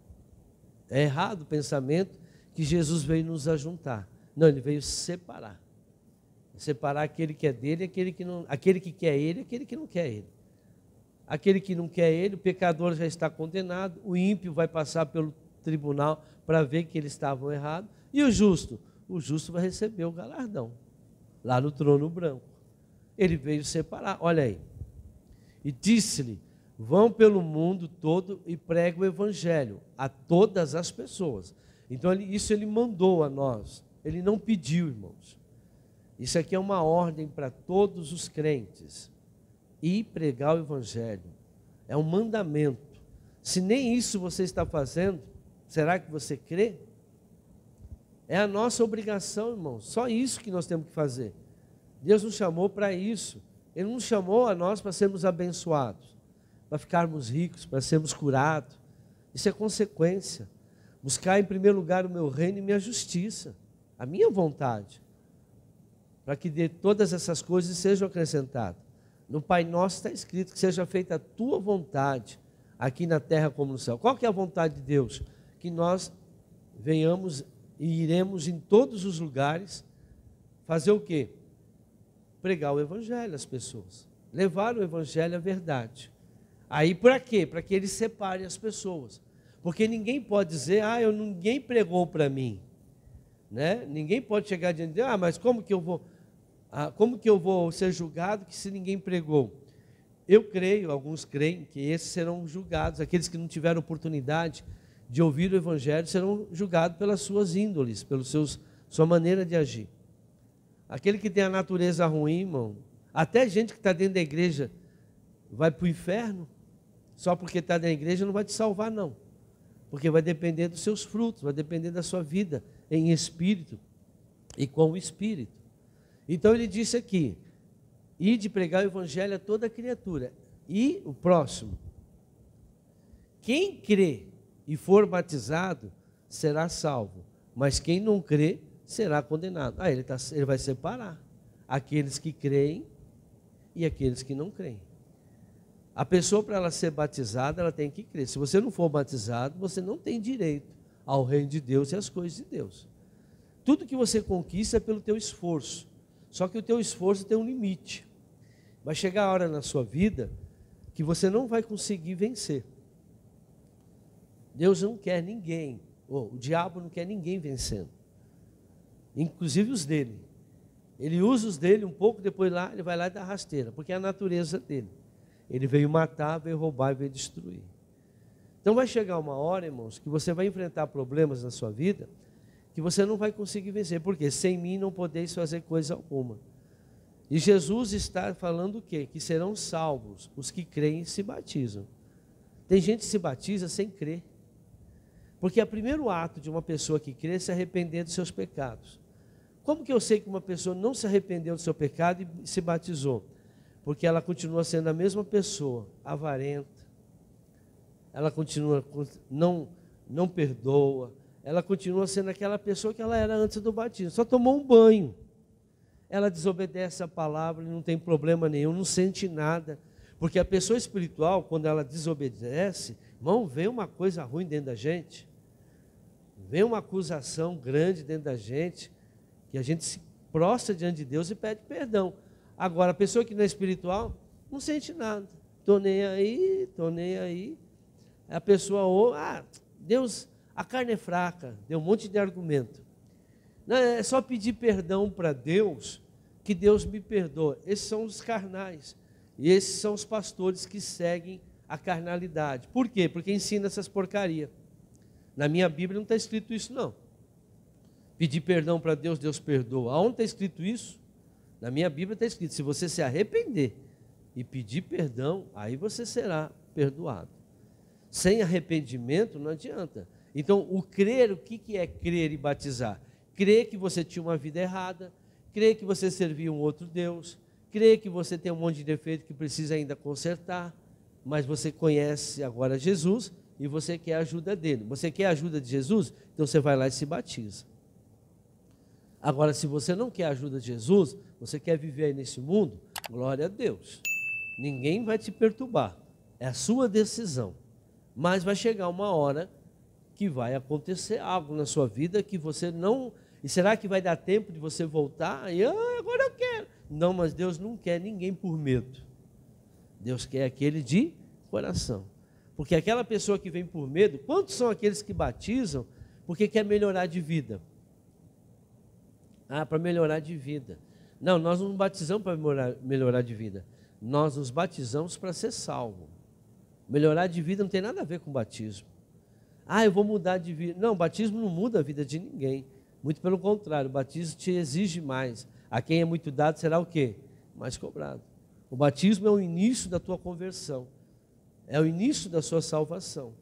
É errado o pensamento que Jesus veio nos ajuntar. Não, ele veio separar. Separar aquele que é dele e aquele que não, aquele que quer ele e aquele que não quer ele. Aquele que não quer ele, o pecador já está condenado, o ímpio vai passar pelo tribunal para ver que eles estavam errados. E o justo? O justo vai receber o galardão, lá no trono branco. Ele veio separar, olha aí. E disse-lhe, vão pelo mundo todo e pregue o evangelho a todas as pessoas. Então isso ele mandou a nós, ele não pediu, irmãos. Isso aqui é uma ordem para todos os crentes. E pregar o evangelho é um mandamento. Se nem isso você está fazendo, será que você crê? É a nossa obrigação, irmãos. Só isso que nós temos que fazer. Deus nos chamou para isso. Ele nos chamou a nós para sermos abençoados, para ficarmos ricos, para sermos curados. Isso é consequência. Buscar em primeiro lugar o meu reino e minha justiça, a minha vontade, para que de todas essas coisas sejam acrescentadas. No Pai Nosso está escrito que seja feita a tua vontade, aqui na terra como no céu. Qual que é a vontade de Deus? Que nós venhamos e iremos em todos os lugares fazer o quê? Pregar o evangelho às pessoas, levar o evangelho à verdade. Aí para quê? Para que ele separe as pessoas. Porque ninguém pode dizer, ninguém pregou para mim. Né? Ninguém pode chegar diante de Deus, mas como que eu vou ser julgado que se ninguém pregou? Eu creio, alguns creem que esses serão julgados, aqueles que não tiveram oportunidade de ouvir o evangelho serão julgados pelas suas índoles, pela sua maneira de agir. Aquele que tem a natureza ruim, irmão, até gente que está dentro da igreja vai para o inferno, só porque está dentro da igreja não vai te salvar não, porque vai depender dos seus frutos, vai depender da sua vida em espírito e com o espírito. Então ele disse aqui, ide pregar o evangelho a toda criatura. E o próximo, quem crê e for batizado será salvo, mas quem não crê será condenado. Ele vai separar aqueles que creem e aqueles que não creem. A pessoa, para ela ser batizada, ela tem que crer. Se você não for batizado, você não tem direito ao reino de Deus e às coisas de Deus. Tudo que você conquista é pelo teu esforço. Só que o teu esforço tem um limite. Vai chegar a hora na sua vida que você não vai conseguir vencer. Deus não quer ninguém, o diabo não quer ninguém vencendo. Inclusive os dele. Ele usa os dele um pouco, depois lá, ele vai lá e dá rasteira, porque é a natureza dele. Ele veio matar, veio roubar e veio destruir. Então vai chegar uma hora, irmãos, que você vai enfrentar problemas na sua vida, que você não vai conseguir vencer. Porque sem mim não podeis fazer coisa alguma. E Jesus está falando o quê? Que serão salvos os que creem e se batizam. Tem gente que se batiza sem crer. Porque o primeiro ato de uma pessoa que crê é se arrepender dos seus pecados. Como que eu sei que uma pessoa não se arrependeu do seu pecado e se batizou? Porque ela continua sendo a mesma pessoa, avarenta. Ela continua, não perdoa. Ela continua sendo aquela pessoa que ela era antes do batismo. Só tomou um banho. Ela desobedece a palavra e não tem problema nenhum, não sente nada. Porque a pessoa espiritual, quando ela desobedece, irmão, vem uma coisa ruim dentro da gente. Vem uma acusação grande dentro da gente, que a gente se prostra diante de Deus e pede perdão. Agora, a pessoa que não é espiritual, Não sente nada. Estou nem aí, estou nem aí. A pessoa, Deus, a carne é fraca, deu um monte de argumento. Não, é só pedir perdão para Deus, que Deus me perdoa. Esses são os carnais. E esses são os pastores que seguem a carnalidade. Por quê? Porque ensina essas porcarias. Na minha Bíblia não está escrito isso, não. Pedir perdão para Deus, Deus perdoa. Aonde está escrito isso? Na minha Bíblia está escrito, se você se arrepender e pedir perdão, aí você será perdoado. Sem arrependimento não adianta. Então, o crer, o que é crer e batizar? Crer que você tinha uma vida errada, crer que você servia um outro Deus, crer que você tem um monte de defeito que precisa ainda consertar, mas você conhece agora Jesus e você quer a ajuda dele. Você quer a ajuda de Jesus? Então você vai lá e se batiza. Agora, se você não quer a ajuda de Jesus, você quer viver aí nesse mundo, glória a Deus. Ninguém vai te perturbar. É a sua decisão. Mas vai chegar uma hora que vai acontecer algo na sua vida que você não... E será que vai dar tempo de você voltar? E agora eu quero. Não, mas Deus não quer ninguém por medo. Deus quer aquele de coração. Porque aquela pessoa que vem por medo, quantos são aqueles que batizam porque quer melhorar de vida? Para melhorar de vida. Não, nós não batizamos para melhorar de vida. Nós nos batizamos para ser salvo. Melhorar de vida não tem nada a ver com batismo. Eu vou mudar de vida. Não, batismo não muda a vida de ninguém. Muito pelo contrário, o batismo te exige mais. A quem é muito dado será o quê? Mais cobrado. O batismo é o início da tua conversão. É o início da sua salvação.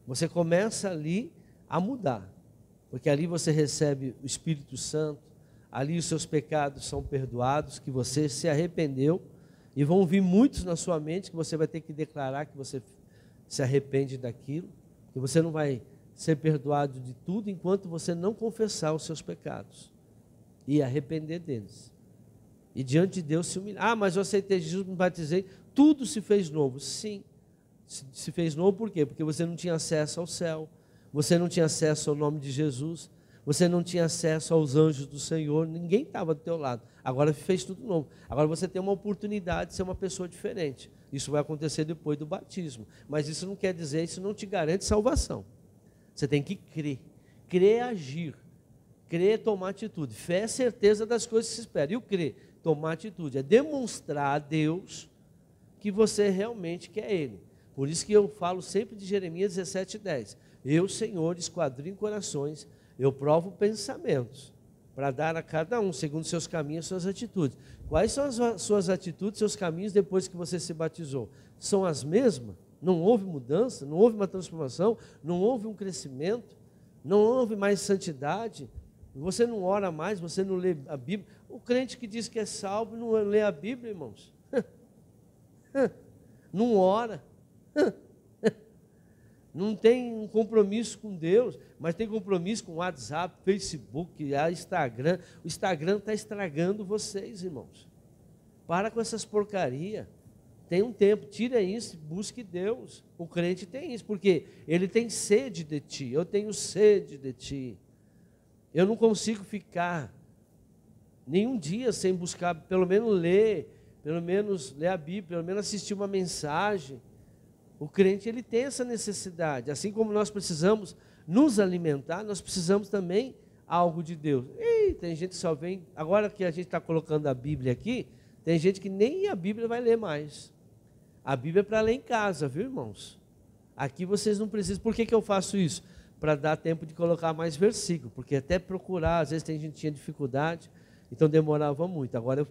Você começa ali a mudar. Porque ali você recebe o Espírito Santo. Ali os seus pecados são perdoados, que você se arrependeu. E vão vir muitos na sua mente que você vai ter que declarar que você se arrepende daquilo. Que você não vai ser perdoado de tudo enquanto você não confessar os seus pecados e arrepender deles. E diante de Deus se humilhar. Mas eu aceitei Jesus, me batizei, tudo se fez novo. Sim, se fez novo por quê? Porque você não tinha acesso ao céu, você não tinha acesso ao nome de Jesus, você não tinha acesso aos anjos do Senhor, ninguém estava do teu lado. Agora fez tudo novo. Agora você tem uma oportunidade de ser uma pessoa diferente. Isso vai acontecer depois do batismo. Mas isso não quer dizer, isso não te garante salvação. Você tem que crer. Crer é agir. Crer é tomar atitude. Fé é certeza das coisas que se espera. E o crer, tomar atitude, é demonstrar a Deus que você realmente quer Ele. Por isso que eu falo sempre de Jeremias 17:10. Eu, Senhor, esquadrinho corações, eu provo pensamentos, para dar a cada um, segundo seus caminhos, suas atitudes. Quais são as suas atitudes, seus caminhos, depois que você se batizou? São as mesmas? Não houve mudança? Não houve uma transformação? Não houve um crescimento? Não houve mais santidade? Você não ora mais? Você não lê a Bíblia? O crente que diz que é salvo não lê a Bíblia, irmãos. Não ora. Não tem um compromisso com Deus, mas tem compromisso com o WhatsApp, Facebook, Instagram. O Instagram está estragando vocês, irmãos. Para com essas porcarias. Tem um tempo, tira isso, busque Deus. O crente tem isso, porque ele tem sede de ti. Eu tenho sede de ti. Eu não consigo ficar nenhum dia sem buscar, pelo menos ler a Bíblia, pelo menos assistir uma mensagem. O crente, ele tem essa necessidade. Assim como nós precisamos nos alimentar, nós precisamos também algo de Deus. E tem gente que só vem... Agora que a gente está colocando a Bíblia aqui, tem gente que nem a Bíblia vai ler mais. A Bíblia é para ler em casa, viu, irmãos? Aqui vocês não precisam. Por que eu faço isso? Para dar tempo de colocar mais versículo. Porque até procurar, às vezes tem gente que tinha dificuldade, então demorava muito. Agora eu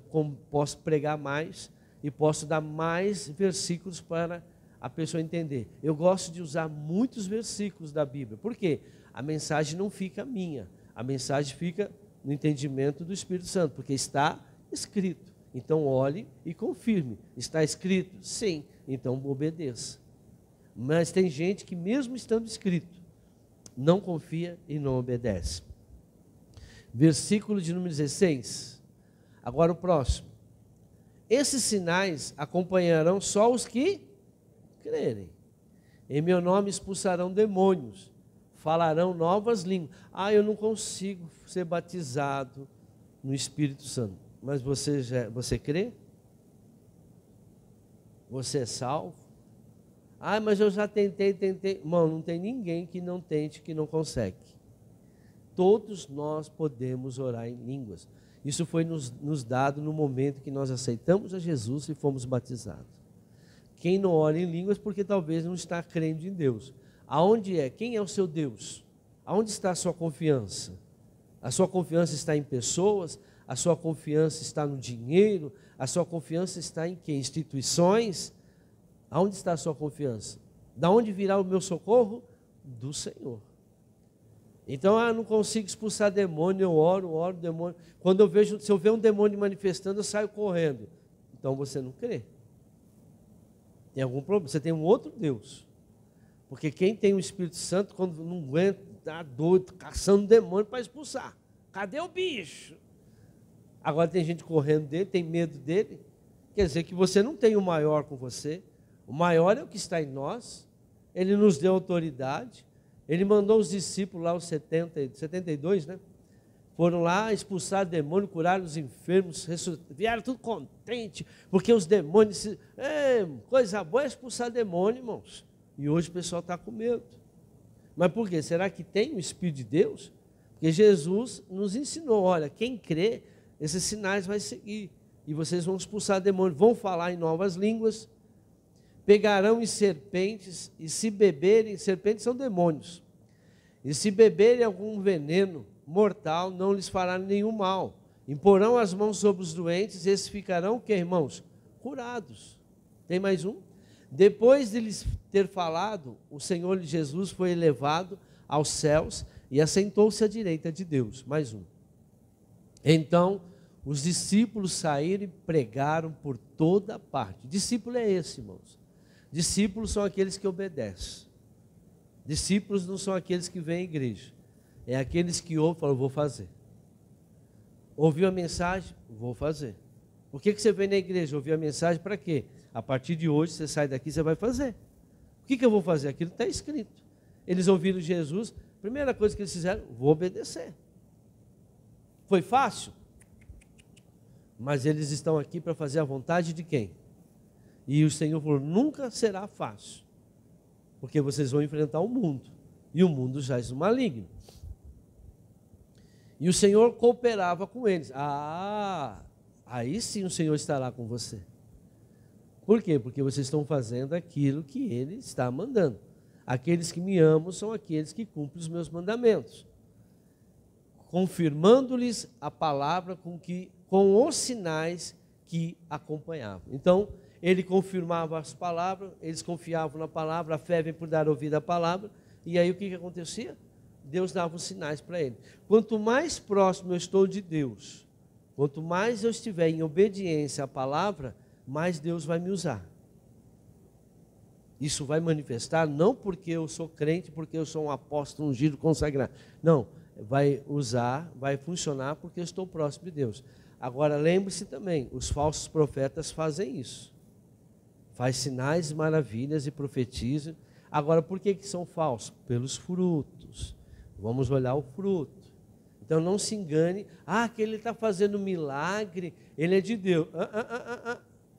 posso pregar mais e posso dar mais versículos para a pessoa entender. Eu gosto de usar muitos versículos da Bíblia. Por quê? A mensagem não fica minha. A mensagem fica no entendimento do Espírito Santo, porque está escrito. Então olhe e confirme. Está escrito? Sim. Então obedeça. Mas tem gente que mesmo estando escrito, não confia e não obedece. Versículo de número 16. Agora o próximo. Esses sinais acompanharão só os que crerem. Em meu nome expulsarão demônios, falarão novas línguas. Eu não consigo ser batizado no Espírito Santo. Mas você crê? Você é salvo? Ah, mas eu já tentei. Irmão, não tem ninguém que não tente, que não consegue. Todos nós podemos orar em línguas. Isso foi nos dado no momento que nós aceitamos a Jesus e fomos batizados. Quem não ora em línguas, porque talvez não está crendo em Deus. Aonde é? Quem é o seu Deus? Aonde está a sua confiança? A sua confiança está em pessoas? A sua confiança está no dinheiro? A sua confiança está em quê? Instituições? Aonde está a sua confiança? Da onde virá o meu socorro? Do Senhor. Então, não consigo expulsar demônio, eu oro, demônio. Se eu ver um demônio manifestando, eu saio correndo. Então você não crê. Tem algum problema? Você tem um outro Deus. Porque quem tem o Espírito Santo, quando não aguenta, está doido, caçando demônio para expulsar. Cadê o bicho? Agora tem gente correndo dele, tem medo dele. Quer dizer que você não tem o maior com você. O maior é o que está em nós. Ele nos deu autoridade. Ele mandou os discípulos lá, os 72, né? Foram lá expulsar demônio, curar os enfermos, vieram tudo contente, porque os demônios, coisa boa é expulsar demônio, irmãos. E hoje o pessoal está com medo. Mas por quê? Será que tem o Espírito de Deus? Porque Jesus nos ensinou, olha, quem crê, esses sinais vai seguir. E vocês vão expulsar demônio, vão falar em novas línguas, pegarão em serpentes, e se beberem, serpentes são demônios, e se beberem algum veneno mortal, não lhes fará nenhum mal. Imporão as mãos sobre os doentes, e esses ficarão, o que, irmãos? Curados. Tem mais um? Depois de lhes ter falado, o Senhor Jesus foi elevado aos céus e assentou-se à direita de Deus. Mais um. Então, os discípulos saíram e pregaram por toda parte. Discípulo é esse, irmãos. Discípulos são aqueles que obedecem. Discípulos não são aqueles que vêm à igreja. É aqueles que ouvem e falam, vou fazer. Ouviu a mensagem? Vou fazer. Por que você vem na igreja? Ouviu a mensagem para quê? A partir de hoje, você sai daqui, você vai fazer. O que eu vou fazer? Aquilo está escrito. Eles ouviram Jesus, primeira coisa que eles fizeram, vou obedecer. Foi fácil? Mas eles estão aqui para fazer a vontade de quem? E o Senhor falou, nunca será fácil. Porque vocês vão enfrentar o mundo. E o mundo jaz no maligno. E o Senhor cooperava com eles. Aí sim o Senhor estará com você. Por quê? Porque vocês estão fazendo aquilo que Ele está mandando. Aqueles que me amam são aqueles que cumprem os meus mandamentos. Confirmando-lhes a palavra com os sinais que acompanhavam. Então, Ele confirmava as palavras, eles confiavam na palavra, a fé vem por dar ouvido à palavra, e aí o que acontecia? Deus dava os sinais para ele. Quanto mais próximo eu estou de Deus, quanto mais eu estiver em obediência à palavra, mais Deus vai me usar. Isso vai manifestar não porque eu sou crente, porque eu sou um apóstolo ungido, consagrado. Não, vai usar, vai funcionar porque eu estou próximo de Deus. Agora lembre-se também, os falsos profetas fazem isso. Faz sinais, maravilhas e profetizam. Agora por que são falsos? Pelos frutos. Vamos olhar o fruto. Então não se engane, que ele está fazendo milagre, ele é de Deus.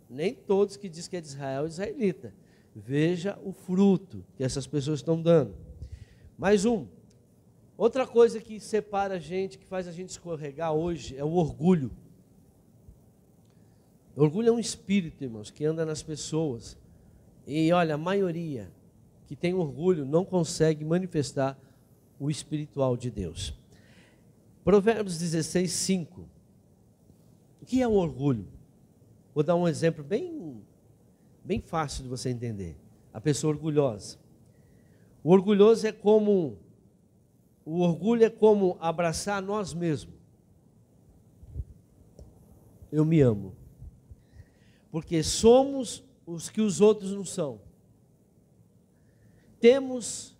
Nem todos que dizem que é de Israel é israelita. Veja o fruto que essas pessoas estão dando. Mais um. Outra coisa que separa a gente, que faz a gente escorregar hoje, é o orgulho. O orgulho é um espírito, irmãos, que anda nas pessoas. E olha, a maioria que tem orgulho não consegue manifestar o espiritual de Deus. Provérbios 16, 5. O que é o orgulho? Vou dar um exemplo bem fácil de você entender. A pessoa orgulhosa. O orgulhoso o orgulho é como abraçar nós mesmos. Eu me amo. Porque somos os que os outros não são. Temos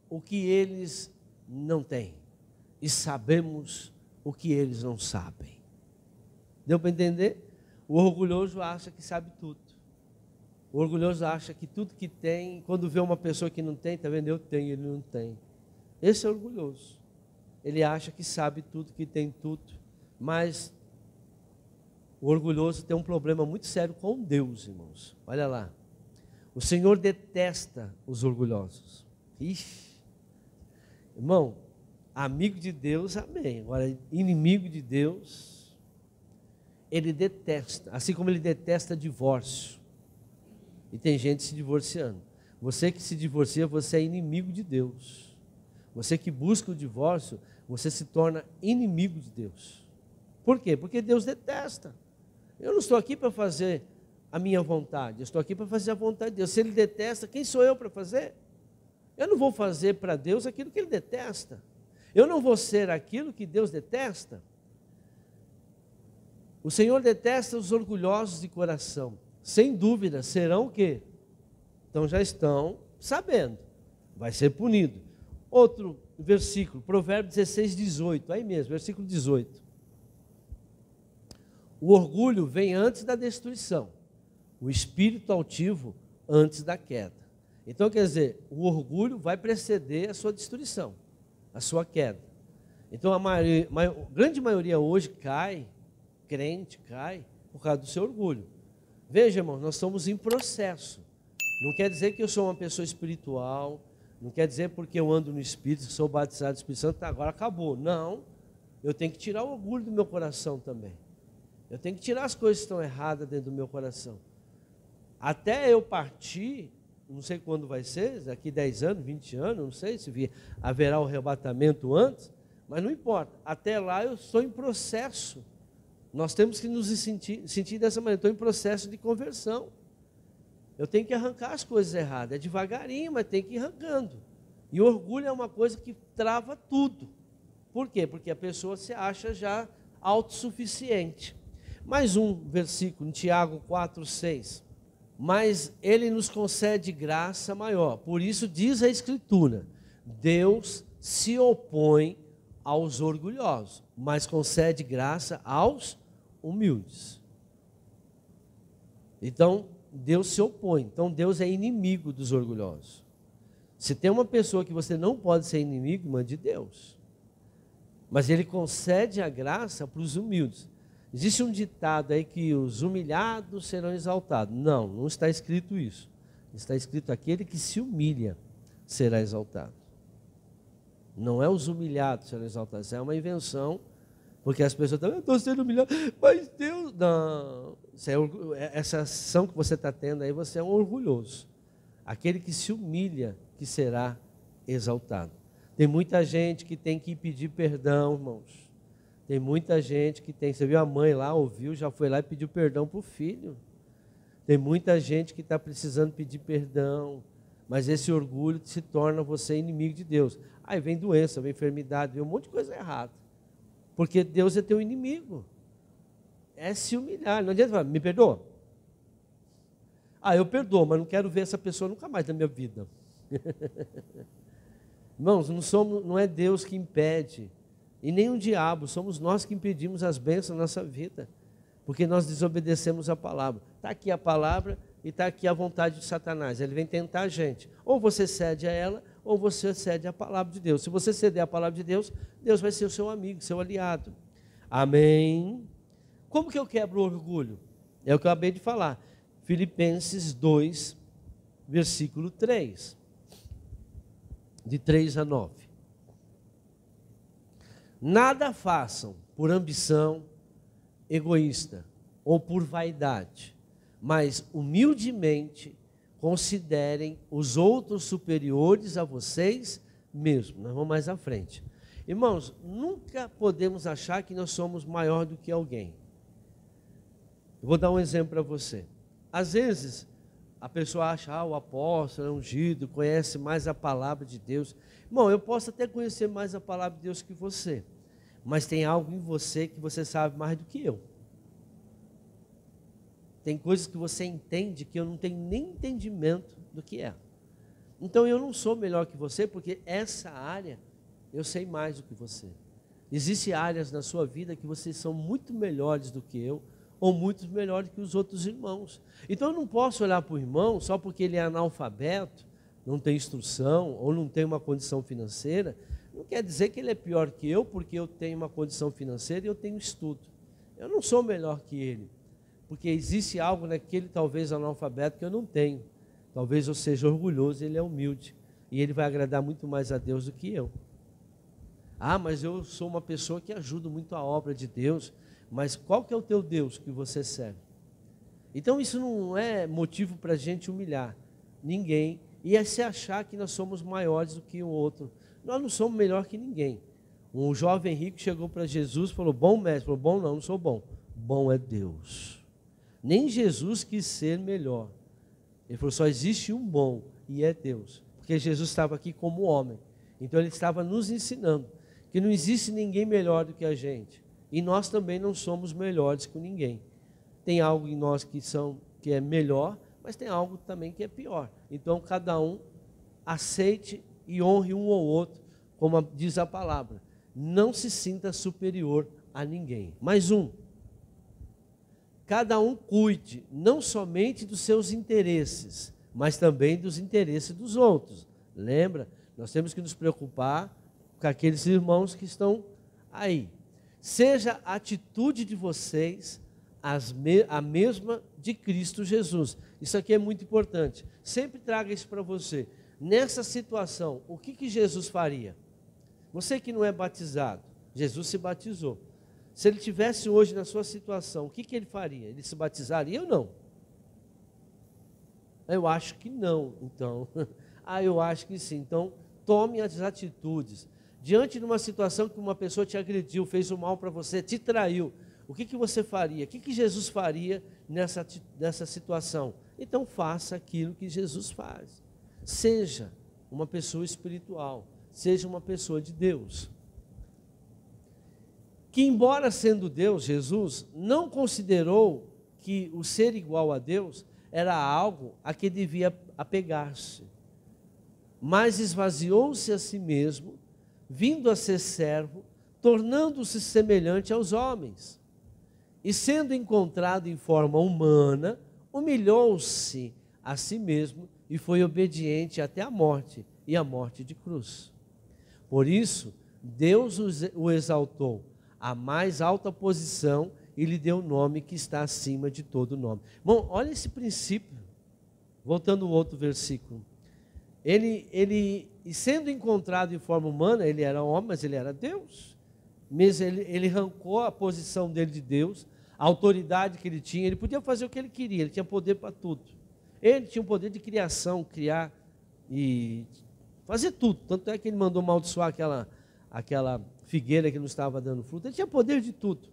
o que eles não têm. E sabemos o que eles não sabem. Deu para entender? O orgulhoso acha que sabe tudo. O orgulhoso acha que tudo que tem, quando vê uma pessoa que não tem, está vendo? Eu tenho, ele não tem. Esse é orgulhoso. Ele acha que sabe tudo, que tem tudo, mas O orgulhoso tem um problema muito sério com Deus, irmãos. Olha lá. O Senhor detesta os orgulhosos. Ixi. Irmão, amigo de Deus, amém. Agora, inimigo de Deus, ele detesta. Assim como ele detesta divórcio. E tem gente se divorciando. Você que se divorcia, você é inimigo de Deus. Você que busca o divórcio, você se torna inimigo de Deus. Por quê? Porque Deus detesta. Eu não estou aqui para fazer a minha vontade, eu estou aqui para fazer a vontade de Deus. Se Ele detesta, quem sou eu para fazer? Eu não vou fazer para Deus aquilo que Ele detesta. Eu não vou ser aquilo que Deus detesta. O Senhor detesta os orgulhosos de coração. Sem dúvida, serão o quê? Então já estão sabendo. Vai ser punido. Outro versículo, Provérbios 16, 18. Aí mesmo, versículo 18. O orgulho vem antes da destruição. O espírito altivo antes da queda. Então, quer dizer, o orgulho vai preceder a sua destruição, a sua queda. Então, a grande maioria hoje cai, crente cai, por causa do seu orgulho. Veja, irmão, nós estamos em processo. Não quer dizer que eu sou uma pessoa espiritual, não quer dizer porque eu ando no Espírito, que sou batizado no Espírito Santo, agora acabou. Não, eu tenho que tirar o orgulho do meu coração também. Eu tenho que tirar as coisas que estão erradas dentro do meu coração. Até eu partir, não sei quando vai ser, daqui 10 anos, 20 anos, não sei se haverá o arrebatamento antes, mas não importa. Até lá eu estou em processo. Nós temos que nos sentir dessa maneira. Estou em processo de conversão. Eu tenho que arrancar as coisas erradas. É devagarinho, mas tem que ir arrancando. E orgulho é uma coisa que trava tudo. Por quê? Porque a pessoa se acha já autossuficiente. Mais um versículo, em Tiago 4, 6. Mas Ele nos concede graça maior. Por isso diz a Escritura, Deus se opõe aos orgulhosos, mas concede graça aos humildes. Então, Deus se opõe. Então, Deus é inimigo dos orgulhosos. Se tem uma pessoa que você não pode ser inimigo, irmã, de Deus. Mas Ele concede a graça para os humildes. Existe um ditado aí que os humilhados serão exaltados. Não, não está escrito isso. Está escrito aquele que se humilha será exaltado. Não é os humilhados serão exaltados. Isso é uma invenção, porque as pessoas estão, eu estou sendo humilhado, mas Deus... Não, essa ação que você está tendo aí, você é um orgulhoso. Aquele que se humilha que será exaltado. Tem muita gente que tem que pedir perdão, irmãos. Tem muita gente que tem, você viu a mãe lá, ouviu, já foi lá e pediu perdão para o filho. Tem muita gente que está precisando pedir perdão, mas esse orgulho se torna você inimigo de Deus. Aí vem doença, vem enfermidade, vem um monte de coisa errada. Porque Deus é teu inimigo. É se humilhar, não adianta falar, me perdoa? Ah, eu perdoo, mas não quero ver essa pessoa nunca mais na minha vida. Irmãos, não é Deus que impede, e nem o diabo, somos nós que impedimos as bênçãos na nossa vida, porque nós desobedecemos a palavra. Está aqui a palavra e está aqui a vontade de Satanás. Ele vem tentar a gente. Ou você cede a ela, ou você cede à palavra de Deus. Se você ceder à palavra de Deus, Deus vai ser o seu amigo, seu aliado. Amém? Como que eu quebro o orgulho? É o que eu acabei de falar. Filipenses 2, versículo 3. De 3 a 9. Nada façam por ambição egoísta ou por vaidade, mas humildemente considerem os outros superiores a vocês mesmos. Nós vamos mais à frente. Irmãos, nunca podemos achar que nós somos maior do que alguém. Eu vou dar um exemplo para você. Às vezes, a pessoa acha, o apóstolo é ungido, conhece mais a palavra de Deus. Irmão, eu posso até conhecer mais a palavra de Deus que você, mas tem algo em você que você sabe mais do que eu. Tem coisas que você entende que eu não tenho nem entendimento do que é. Então eu não sou melhor que você, porque essa área eu sei mais do que você. Existem áreas na sua vida que vocês são muito melhores do que eu, ou muito melhores que os outros irmãos. Então eu não posso olhar para o irmão só porque ele é analfabeto, não tem instrução, ou não tem uma condição financeira. Não quer dizer que ele é pior que eu, porque eu tenho uma condição financeira e eu tenho estudo. Eu não sou melhor que ele, porque existe algo naquele talvez analfabeto que eu não tenho. Talvez eu seja orgulhoso, ele é humilde, e ele vai agradar muito mais a Deus do que eu. Ah, mas eu sou uma pessoa que ajuda muito a obra de Deus, mas qual que é o teu Deus que você serve? Então isso não é motivo para a gente humilhar ninguém, e é se achar que nós somos maiores do que o outro. Nós não somos melhor que ninguém. Um jovem rico chegou para Jesus e falou, bom mestre, falou, bom não sou bom, bom é Deus. Nem Jesus quis ser melhor. Ele falou, só existe um bom, e é Deus. Porque Jesus estava aqui como homem. Então ele estava nos ensinando que não existe ninguém melhor do que a gente. E nós também não somos melhores que ninguém. Tem algo em nós que é melhor, mas tem algo também que é pior. Então cada um aceite e honre um ou outro, como diz a palavra. Não se sinta superior a ninguém. Mais um. Cada um cuide não somente dos seus interesses, mas também dos interesses dos outros. Lembra? Nós temos que nos preocupar com aqueles irmãos que estão aí. Seja a atitude de vocês a mesma de Cristo Jesus. Isso aqui é muito importante. Sempre traga isso para você. Nessa situação, o que Jesus faria? Você que não é batizado, Jesus se batizou. Se ele tivesse hoje na sua situação, o que ele faria? Ele se batizaria ou não? Eu acho que não, então. Eu acho que sim. Então, tome as atitudes. Diante de uma situação que uma pessoa te agrediu, fez o mal para você, te traiu, o que você faria? O que Jesus faria nessa situação? Então, faça aquilo que Jesus faz. Seja uma pessoa espiritual, seja uma pessoa de Deus. Que embora sendo Deus, Jesus não considerou que o ser igual a Deus era algo a que devia apegar-se, mas esvaziou-se a si mesmo, vindo a ser servo, tornando-se semelhante aos homens, e sendo encontrado em forma humana, humilhou-se a si mesmo e foi obediente até a morte, e a morte de cruz. Por isso, Deus o exaltou a mais alta posição e lhe deu o nome que está acima de todo nome. Bom, olha esse princípio. Voltando ao outro versículo. Ele sendo encontrado em forma humana, ele era homem, mas ele era Deus. Mesmo ele arrancou a posição dele de Deus, a autoridade que ele tinha, ele podia fazer o que ele queria, ele tinha poder para tudo. Ele tinha o poder de criação, criar e fazer tudo. Tanto é que ele mandou amaldiçoar aquela figueira que não estava dando fruto. Ele tinha poder de tudo,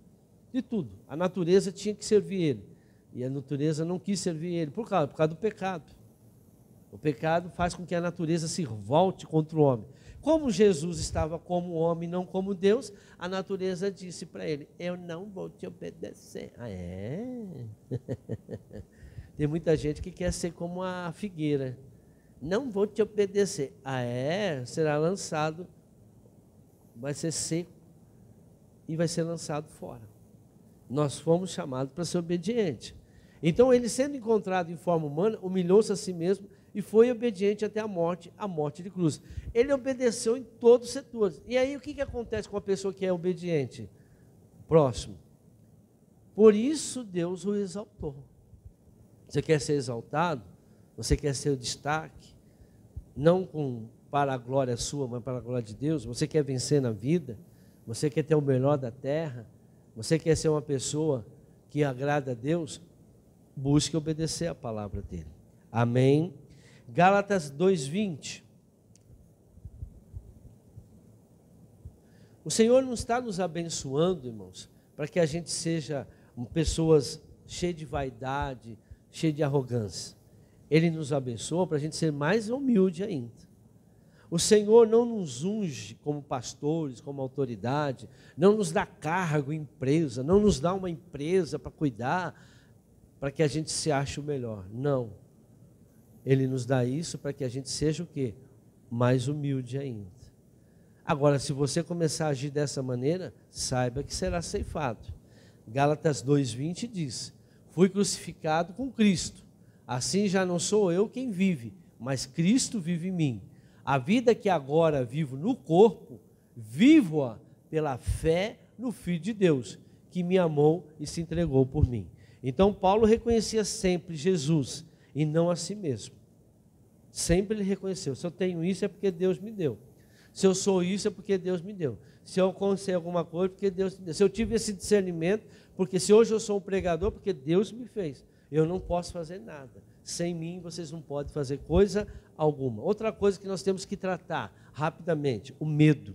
de tudo. A natureza tinha que servir ele, e a natureza não quis servir ele, por causa do pecado. O pecado faz com que a natureza se volte contra o homem. Como Jesus estava como homem, não como Deus, a natureza disse para ele, eu não vou te obedecer. Tem muita gente que quer ser como a figueira. Não vou te obedecer. Será lançado, vai ser seco e vai ser lançado fora. Nós fomos chamados para ser obedientes. Então ele, sendo encontrado em forma humana, humilhou-se a si mesmo e foi obediente até a morte de cruz. Ele obedeceu em todos os setores. E aí o que acontece com a pessoa que é obediente? Próximo. Por isso Deus o exaltou. Você quer ser exaltado? Você quer ser o destaque? Não para a glória sua, mas para a glória de Deus? Você quer vencer na vida? Você quer ter o melhor da terra? Você quer ser uma pessoa que agrada a Deus? Busque obedecer a palavra dele. Amém? Gálatas 2:20. O Senhor não está nos abençoando, irmãos, para que a gente seja pessoas cheias de vaidade, cheias de arrogância. Ele nos abençoa para a gente ser mais humilde ainda. O Senhor não nos unge como pastores, como autoridade, não nos dá cargo, empresa, não nos dá uma empresa para cuidar, para que a gente se ache o melhor. Não. Ele nos dá isso para que a gente seja o quê? Mais humilde ainda. Agora, se você começar a agir dessa maneira, saiba que será ceifado. Gálatas 2:20 diz, fui crucificado com Cristo, assim já não sou eu quem vive, mas Cristo vive em mim. A vida que agora vivo no corpo, vivo-a pela fé no Filho de Deus, que me amou e se entregou por mim. Então Paulo reconhecia sempre Jesus e não a si mesmo. Sempre ele reconheceu, se eu tenho isso é porque Deus me deu. Se eu sou isso é porque Deus me deu. Se eu alcancei alguma coisa, porque Deus me deu. Se eu tive esse discernimento, porque se hoje eu sou um pregador, porque Deus me fez. Eu não posso fazer nada. Sem mim, vocês não podem fazer coisa alguma. Outra coisa que nós temos que tratar rapidamente, o medo.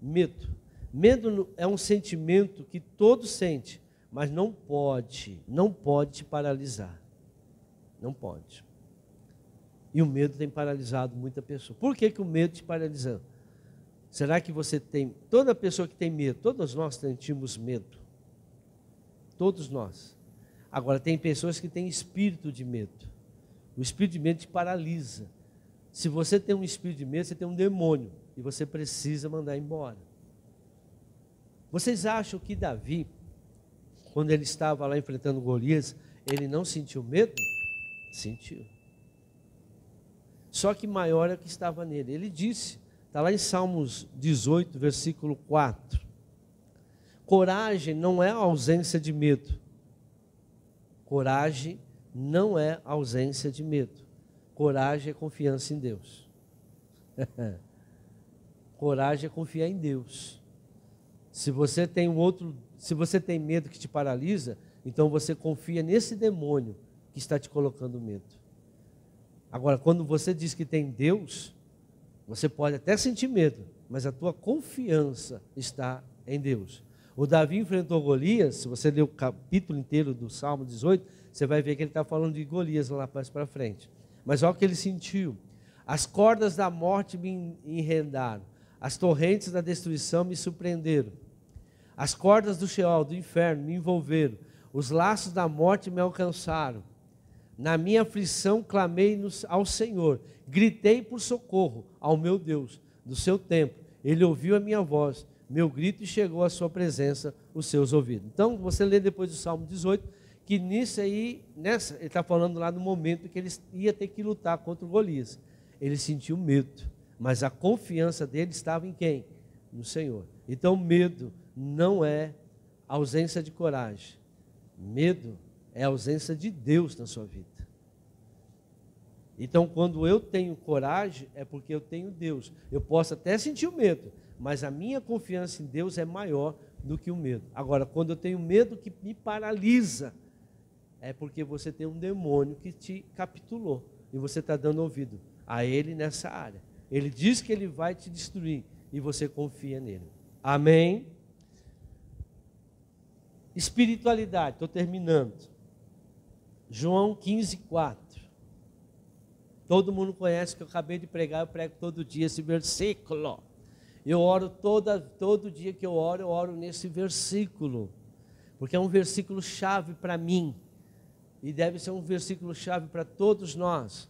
Medo. Medo é um sentimento que todos sentem, mas não pode te paralisar. Não pode. E o medo tem paralisado muita pessoa. Por que o medo te paralisa? Será que você tem... Toda pessoa que tem medo, todos nós sentimos medo. Todos nós. Agora, tem pessoas que têm espírito de medo. O espírito de medo te paralisa. Se você tem um espírito de medo, você tem um demônio. E você precisa mandar embora. Vocês acham que Davi, quando ele estava lá enfrentando Golias, ele não sentiu medo? Sentiu. Só que maior é o que estava nele. Ele disse, está lá em Salmos 18, versículo 4. Coragem não é ausência de medo. Coragem não é ausência de medo. Coragem é confiança em Deus. Coragem é confiar em Deus. Se você tem medo que te paralisa, então você confia nesse demônio que está te colocando medo. Agora, quando você diz que tem Deus, você pode até sentir medo, mas a tua confiança está em Deus. O Davi enfrentou Golias, se você ler o capítulo inteiro do Salmo 18, você vai ver que ele está falando de Golias lá mais para frente. Mas olha o que ele sentiu. As cordas da morte me enredaram, as torrentes da destruição me surpreenderam. As cordas do Sheol, do inferno, me envolveram, os laços da morte me alcançaram. Na minha aflição clamei ao Senhor, gritei por socorro ao meu Deus. Do seu tempo, ele ouviu a minha voz, meu grito chegou à sua presença, os seus ouvidos. Então, você lê depois do Salmo 18, que nisso aí, ele está falando lá no momento que ele ia ter que lutar contra o Golias. Ele sentiu medo, mas a confiança dele estava em quem? No Senhor. Então, medo não é ausência de coragem. Medo é ausência de Deus na sua vida. Então, quando eu tenho coragem, é porque eu tenho Deus. Eu posso até sentir o medo, mas a minha confiança em Deus é maior do que o medo. Agora, quando eu tenho medo que me paralisa, é porque você tem um demônio que te capturou e você está dando ouvido a ele nessa área. Ele diz que ele vai te destruir e você confia nele. Amém? Espiritualidade, estou terminando. João 15, 4. Todo mundo conhece que eu acabei de pregar, eu prego todo dia esse versículo. Eu oro todo dia que eu oro nesse versículo. Porque é um versículo chave para mim. E deve ser um versículo chave para todos nós.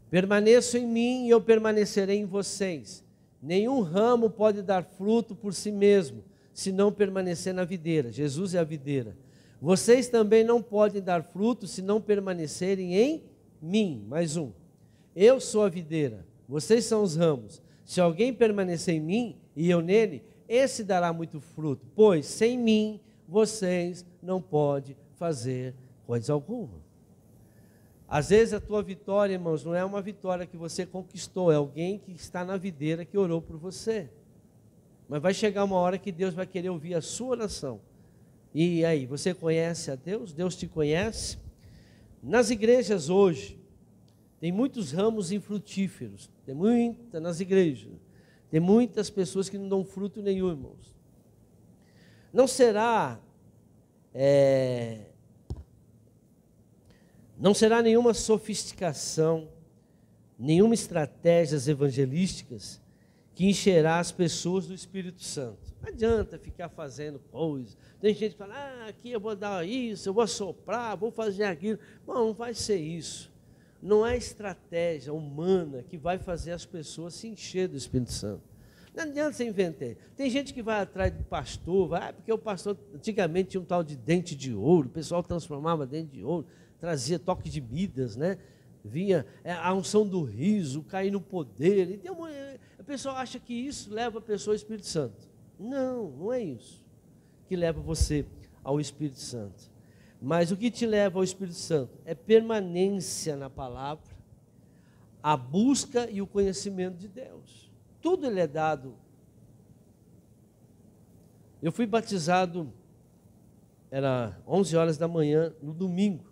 Permaneçam em mim e eu permanecerei em vocês. Nenhum ramo pode dar fruto por si mesmo, se não permanecer na videira. Jesus é a videira. Vocês também não podem dar fruto se não permanecerem em mim. Mais um. Eu sou a videira, vocês são os ramos. Se alguém permanecer em mim e eu nele, esse dará muito fruto, pois sem mim vocês não podem fazer coisa alguma. Às vezes a tua vitória, irmãos, não é uma vitória que você conquistou, é alguém que está na videira que orou por você. Mas vai chegar uma hora que Deus vai querer ouvir a sua oração. E aí, você conhece a Deus? Deus te conhece? Nas igrejas hoje, tem muitos ramos infrutíferos, nas igrejas, tem muitas pessoas que não dão fruto nenhum, irmãos. Não será nenhuma sofisticação, nenhuma estratégias evangelísticas que encherá as pessoas do Espírito Santo. Não adianta ficar fazendo coisas. Tem gente que fala, aqui eu vou dar isso, eu vou soprar, vou fazer aquilo. Não vai ser isso. Não é estratégia humana que vai fazer as pessoas se encher do Espírito Santo. Não adianta você inventar. Tem gente que vai atrás do pastor, porque o pastor antigamente tinha um tal de dente de ouro, o pessoal transformava dente de ouro, trazia toque de Midas, né? Vinha a unção do riso, cair no poder. E a pessoa acha que isso leva a pessoa ao Espírito Santo. Não, não é isso. que leva você ao Espírito Santo. Mas o que te leva ao Espírito Santo é permanência na palavra, a busca e o conhecimento de Deus. Tudo ele é dado. Eu fui batizado, era 11 horas da manhã, no domingo.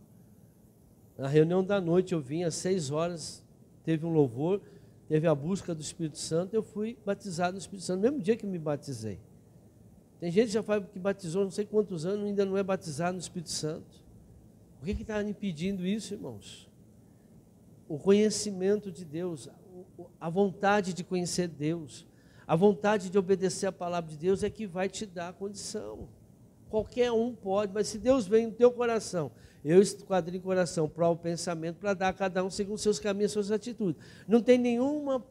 Na reunião da noite eu vim às 6 horas, teve um louvor, teve a busca do Espírito Santo, eu fui batizado no Espírito Santo, no mesmo dia que me batizei. Tem gente que já fala que batizou não sei quantos anos, ainda não é batizado no Espírito Santo. O que está impedindo isso, irmãos? O conhecimento de Deus, a vontade de conhecer Deus, a vontade de obedecer a palavra de Deus é que vai te dar a condição. Qualquer um pode, mas se Deus vem no teu coração, eu esquadrinho o coração, prova o pensamento para dar a cada um segundo seus caminhos, suas atitudes. Não tem nenhuma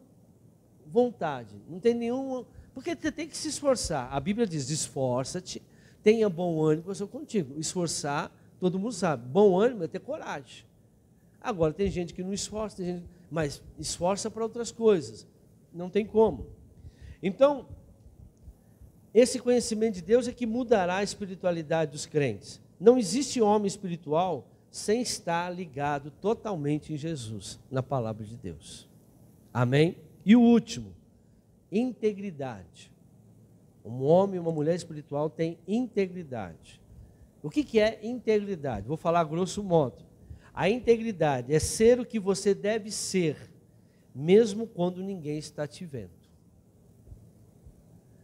vontade, não tem nenhuma... Porque você tem que se esforçar. A Bíblia diz, esforça-te, tenha bom ânimo, eu sou contigo. Esforçar, todo mundo sabe. Bom ânimo é ter coragem. Agora, tem gente que não esforça, tem gente... mas esforça para outras coisas. Não tem como. Então, esse conhecimento de Deus é que mudará a espiritualidade dos crentes. Não existe homem espiritual sem estar ligado totalmente em Jesus, na palavra de Deus. Amém? E o último, integridade. Um homem e uma mulher espiritual têm integridade. O que é integridade? Vou falar grosso modo. A integridade é ser o que você deve ser, mesmo quando ninguém está te vendo.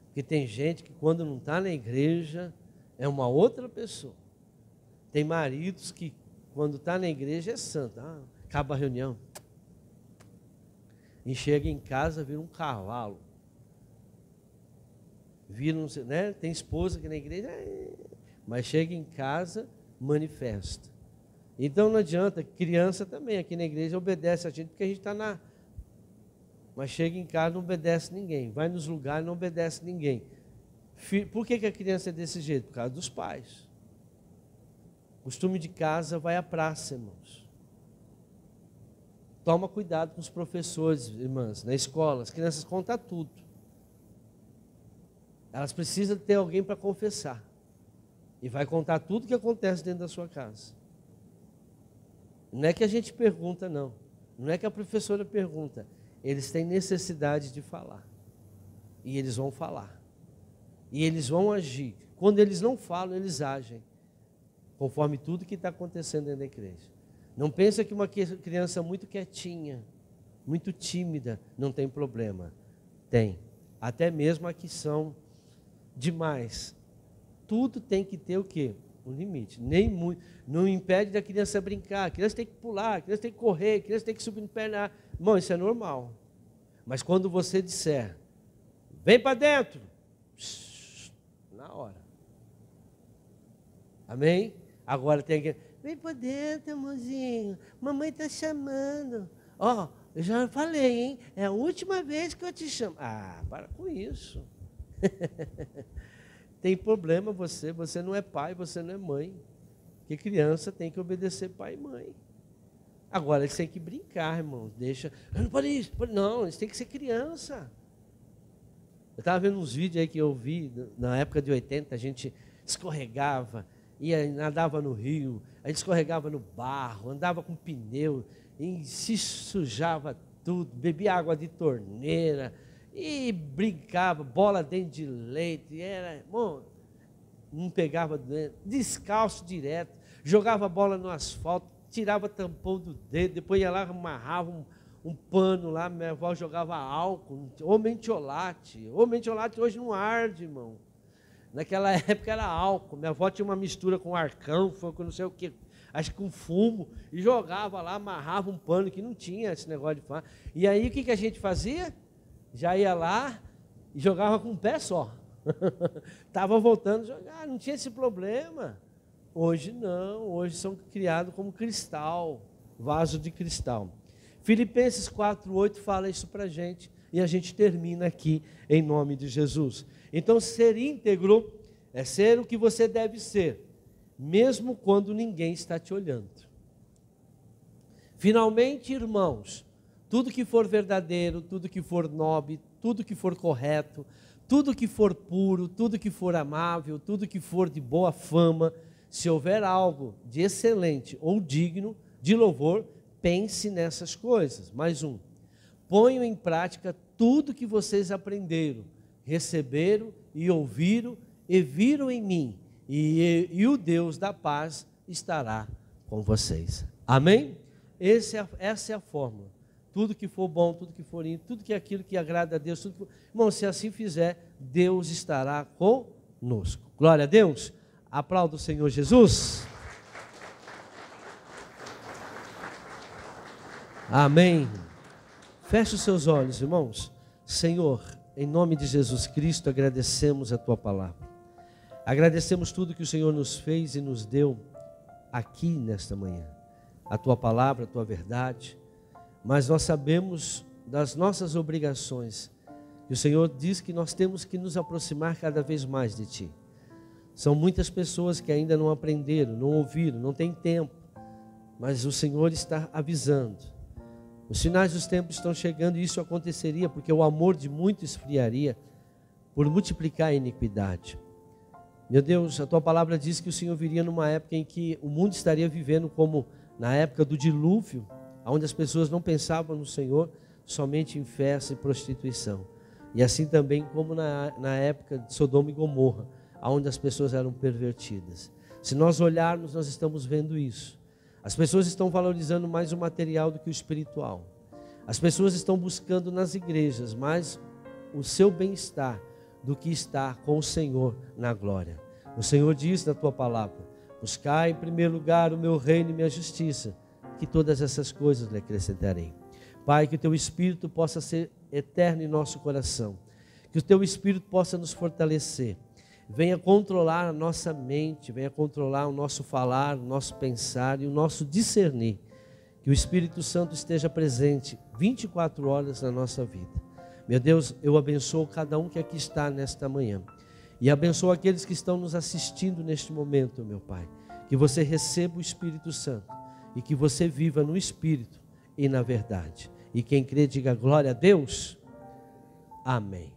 Porque tem gente que quando não está na igreja é uma outra pessoa. Tem maridos que quando está na igreja é santo. Acaba a reunião. E chega em casa, vira um cavalo. Vira um, né? Tem esposa que na igreja, mas chega em casa, manifesta. Então não adianta, criança também aqui na igreja obedece a gente, porque a gente está na... Mas chega em casa não obedece ninguém. Vai nos lugares não obedece ninguém. Por que a criança é desse jeito? Por causa dos pais. Costume de casa vai à praça, irmãos. Toma cuidado com os professores, irmãs, na escola. As crianças contam tudo. Elas precisam ter alguém para confessar. E vai contar tudo o que acontece dentro da sua casa. Não é que a gente pergunta, não. Não é que a professora pergunta. Eles têm necessidade de falar. E eles vão falar. E eles vão agir. Quando eles não falam, eles agem. Conforme tudo que está acontecendo dentro da igreja. Não pensa que uma criança muito quietinha, muito tímida, não tem problema. Tem. Até mesmo a que são demais. Tudo tem que ter o quê? Um limite. Nem muito. Não impede da criança brincar. A criança tem que pular, a criança tem que correr, a criança tem que subir no pé. Irmão, isso é normal. Mas quando você disser, vem para dentro, na hora. Amém? Agora tem que, vem para dentro, amorzinho, mamãe está chamando. Ó, eu já falei, hein? É a última vez que eu te chamo. Para com isso. Tem problema você não é pai, você não é mãe. Porque criança tem que obedecer pai e mãe. Agora, eles têm que brincar, irmãos. Deixa, não pode isso. Não, eles têm que ser criança. Eu estava vendo uns vídeos aí que eu vi, na época de 80, a gente escorregava, nadava no rio, a gente escorregava no barro, andava com pneu, e se sujava tudo, bebia água de torneira, e brincava, bola dentro de leite, não pegava doença, descalço direto, jogava bola no asfalto, tirava tampão do dedo, depois ia lá, amarrava um pano lá, minha avó jogava álcool, ou mentiolate hoje não arde, irmão. Naquela época era álcool, minha avó tinha uma mistura com arcão, com não sei o que, acho que com fumo, e jogava lá, amarrava um pano, que não tinha esse negócio de falar. E aí o que a gente fazia? Já ia lá e jogava com um pé só. Estava voltando a jogar, não tinha esse problema. Hoje não, hoje são criados como cristal, vaso de cristal. Filipenses 4:8 fala isso para a gente, e a gente termina aqui em nome de Jesus. Então, ser íntegro é ser o que você deve ser, mesmo quando ninguém está te olhando. Finalmente, irmãos, tudo que for verdadeiro, tudo que for nobre, tudo que for correto, tudo que for puro, tudo que for amável, tudo que for de boa fama, se houver algo de excelente ou digno de louvor, pense nessas coisas. Mais um. Ponham em prática tudo que vocês aprenderam, receberam e ouviram e viram em mim, e o Deus da paz estará com vocês. Amém? Essa é a fórmula. Tudo que for bom, tudo que for lindo, tudo que é aquilo que agrada a Deus, irmão, se assim fizer, Deus estará conosco. Glória a Deus. Aplauda o Senhor Jesus. Amém. Feche os seus olhos, irmãos. Senhor, em nome de Jesus Cristo, agradecemos a Tua palavra. Agradecemos tudo que o Senhor nos fez e nos deu aqui nesta manhã. A Tua palavra, a Tua verdade. Mas nós sabemos das nossas obrigações. E o Senhor diz que nós temos que nos aproximar cada vez mais de Ti. São muitas pessoas que ainda não aprenderam, não ouviram, não têm tempo. Mas o Senhor está avisando. Os sinais dos tempos estão chegando e isso aconteceria porque o amor de muitos esfriaria por multiplicar a iniquidade. Meu Deus, a Tua palavra diz que o Senhor viria numa época em que o mundo estaria vivendo como na época do dilúvio, onde as pessoas não pensavam no Senhor, somente em festa e prostituição. E assim também como na época de Sodoma e Gomorra, onde as pessoas eram pervertidas. Se nós olharmos, nós estamos vendo isso. As pessoas estão valorizando mais o material do que o espiritual. As pessoas estão buscando nas igrejas mais o seu bem-estar do que estar com o Senhor na glória. O Senhor diz na Tua palavra: buscai em primeiro lugar o meu reino e minha justiça, que todas essas coisas lhe acrescentarei. Pai, que o Teu Espírito possa ser eterno em nosso coração, que o Teu Espírito possa nos fortalecer, venha controlar a nossa mente, venha controlar o nosso falar, o nosso pensar e o nosso discernir, que o Espírito Santo esteja presente 24 horas na nossa vida. Meu Deus, eu abençoo cada um que aqui está nesta manhã, e abençoo aqueles que estão nos assistindo neste momento, meu Pai, que você receba o Espírito Santo, e que você viva no Espírito e na verdade. E quem crê, diga glória a Deus. Amém.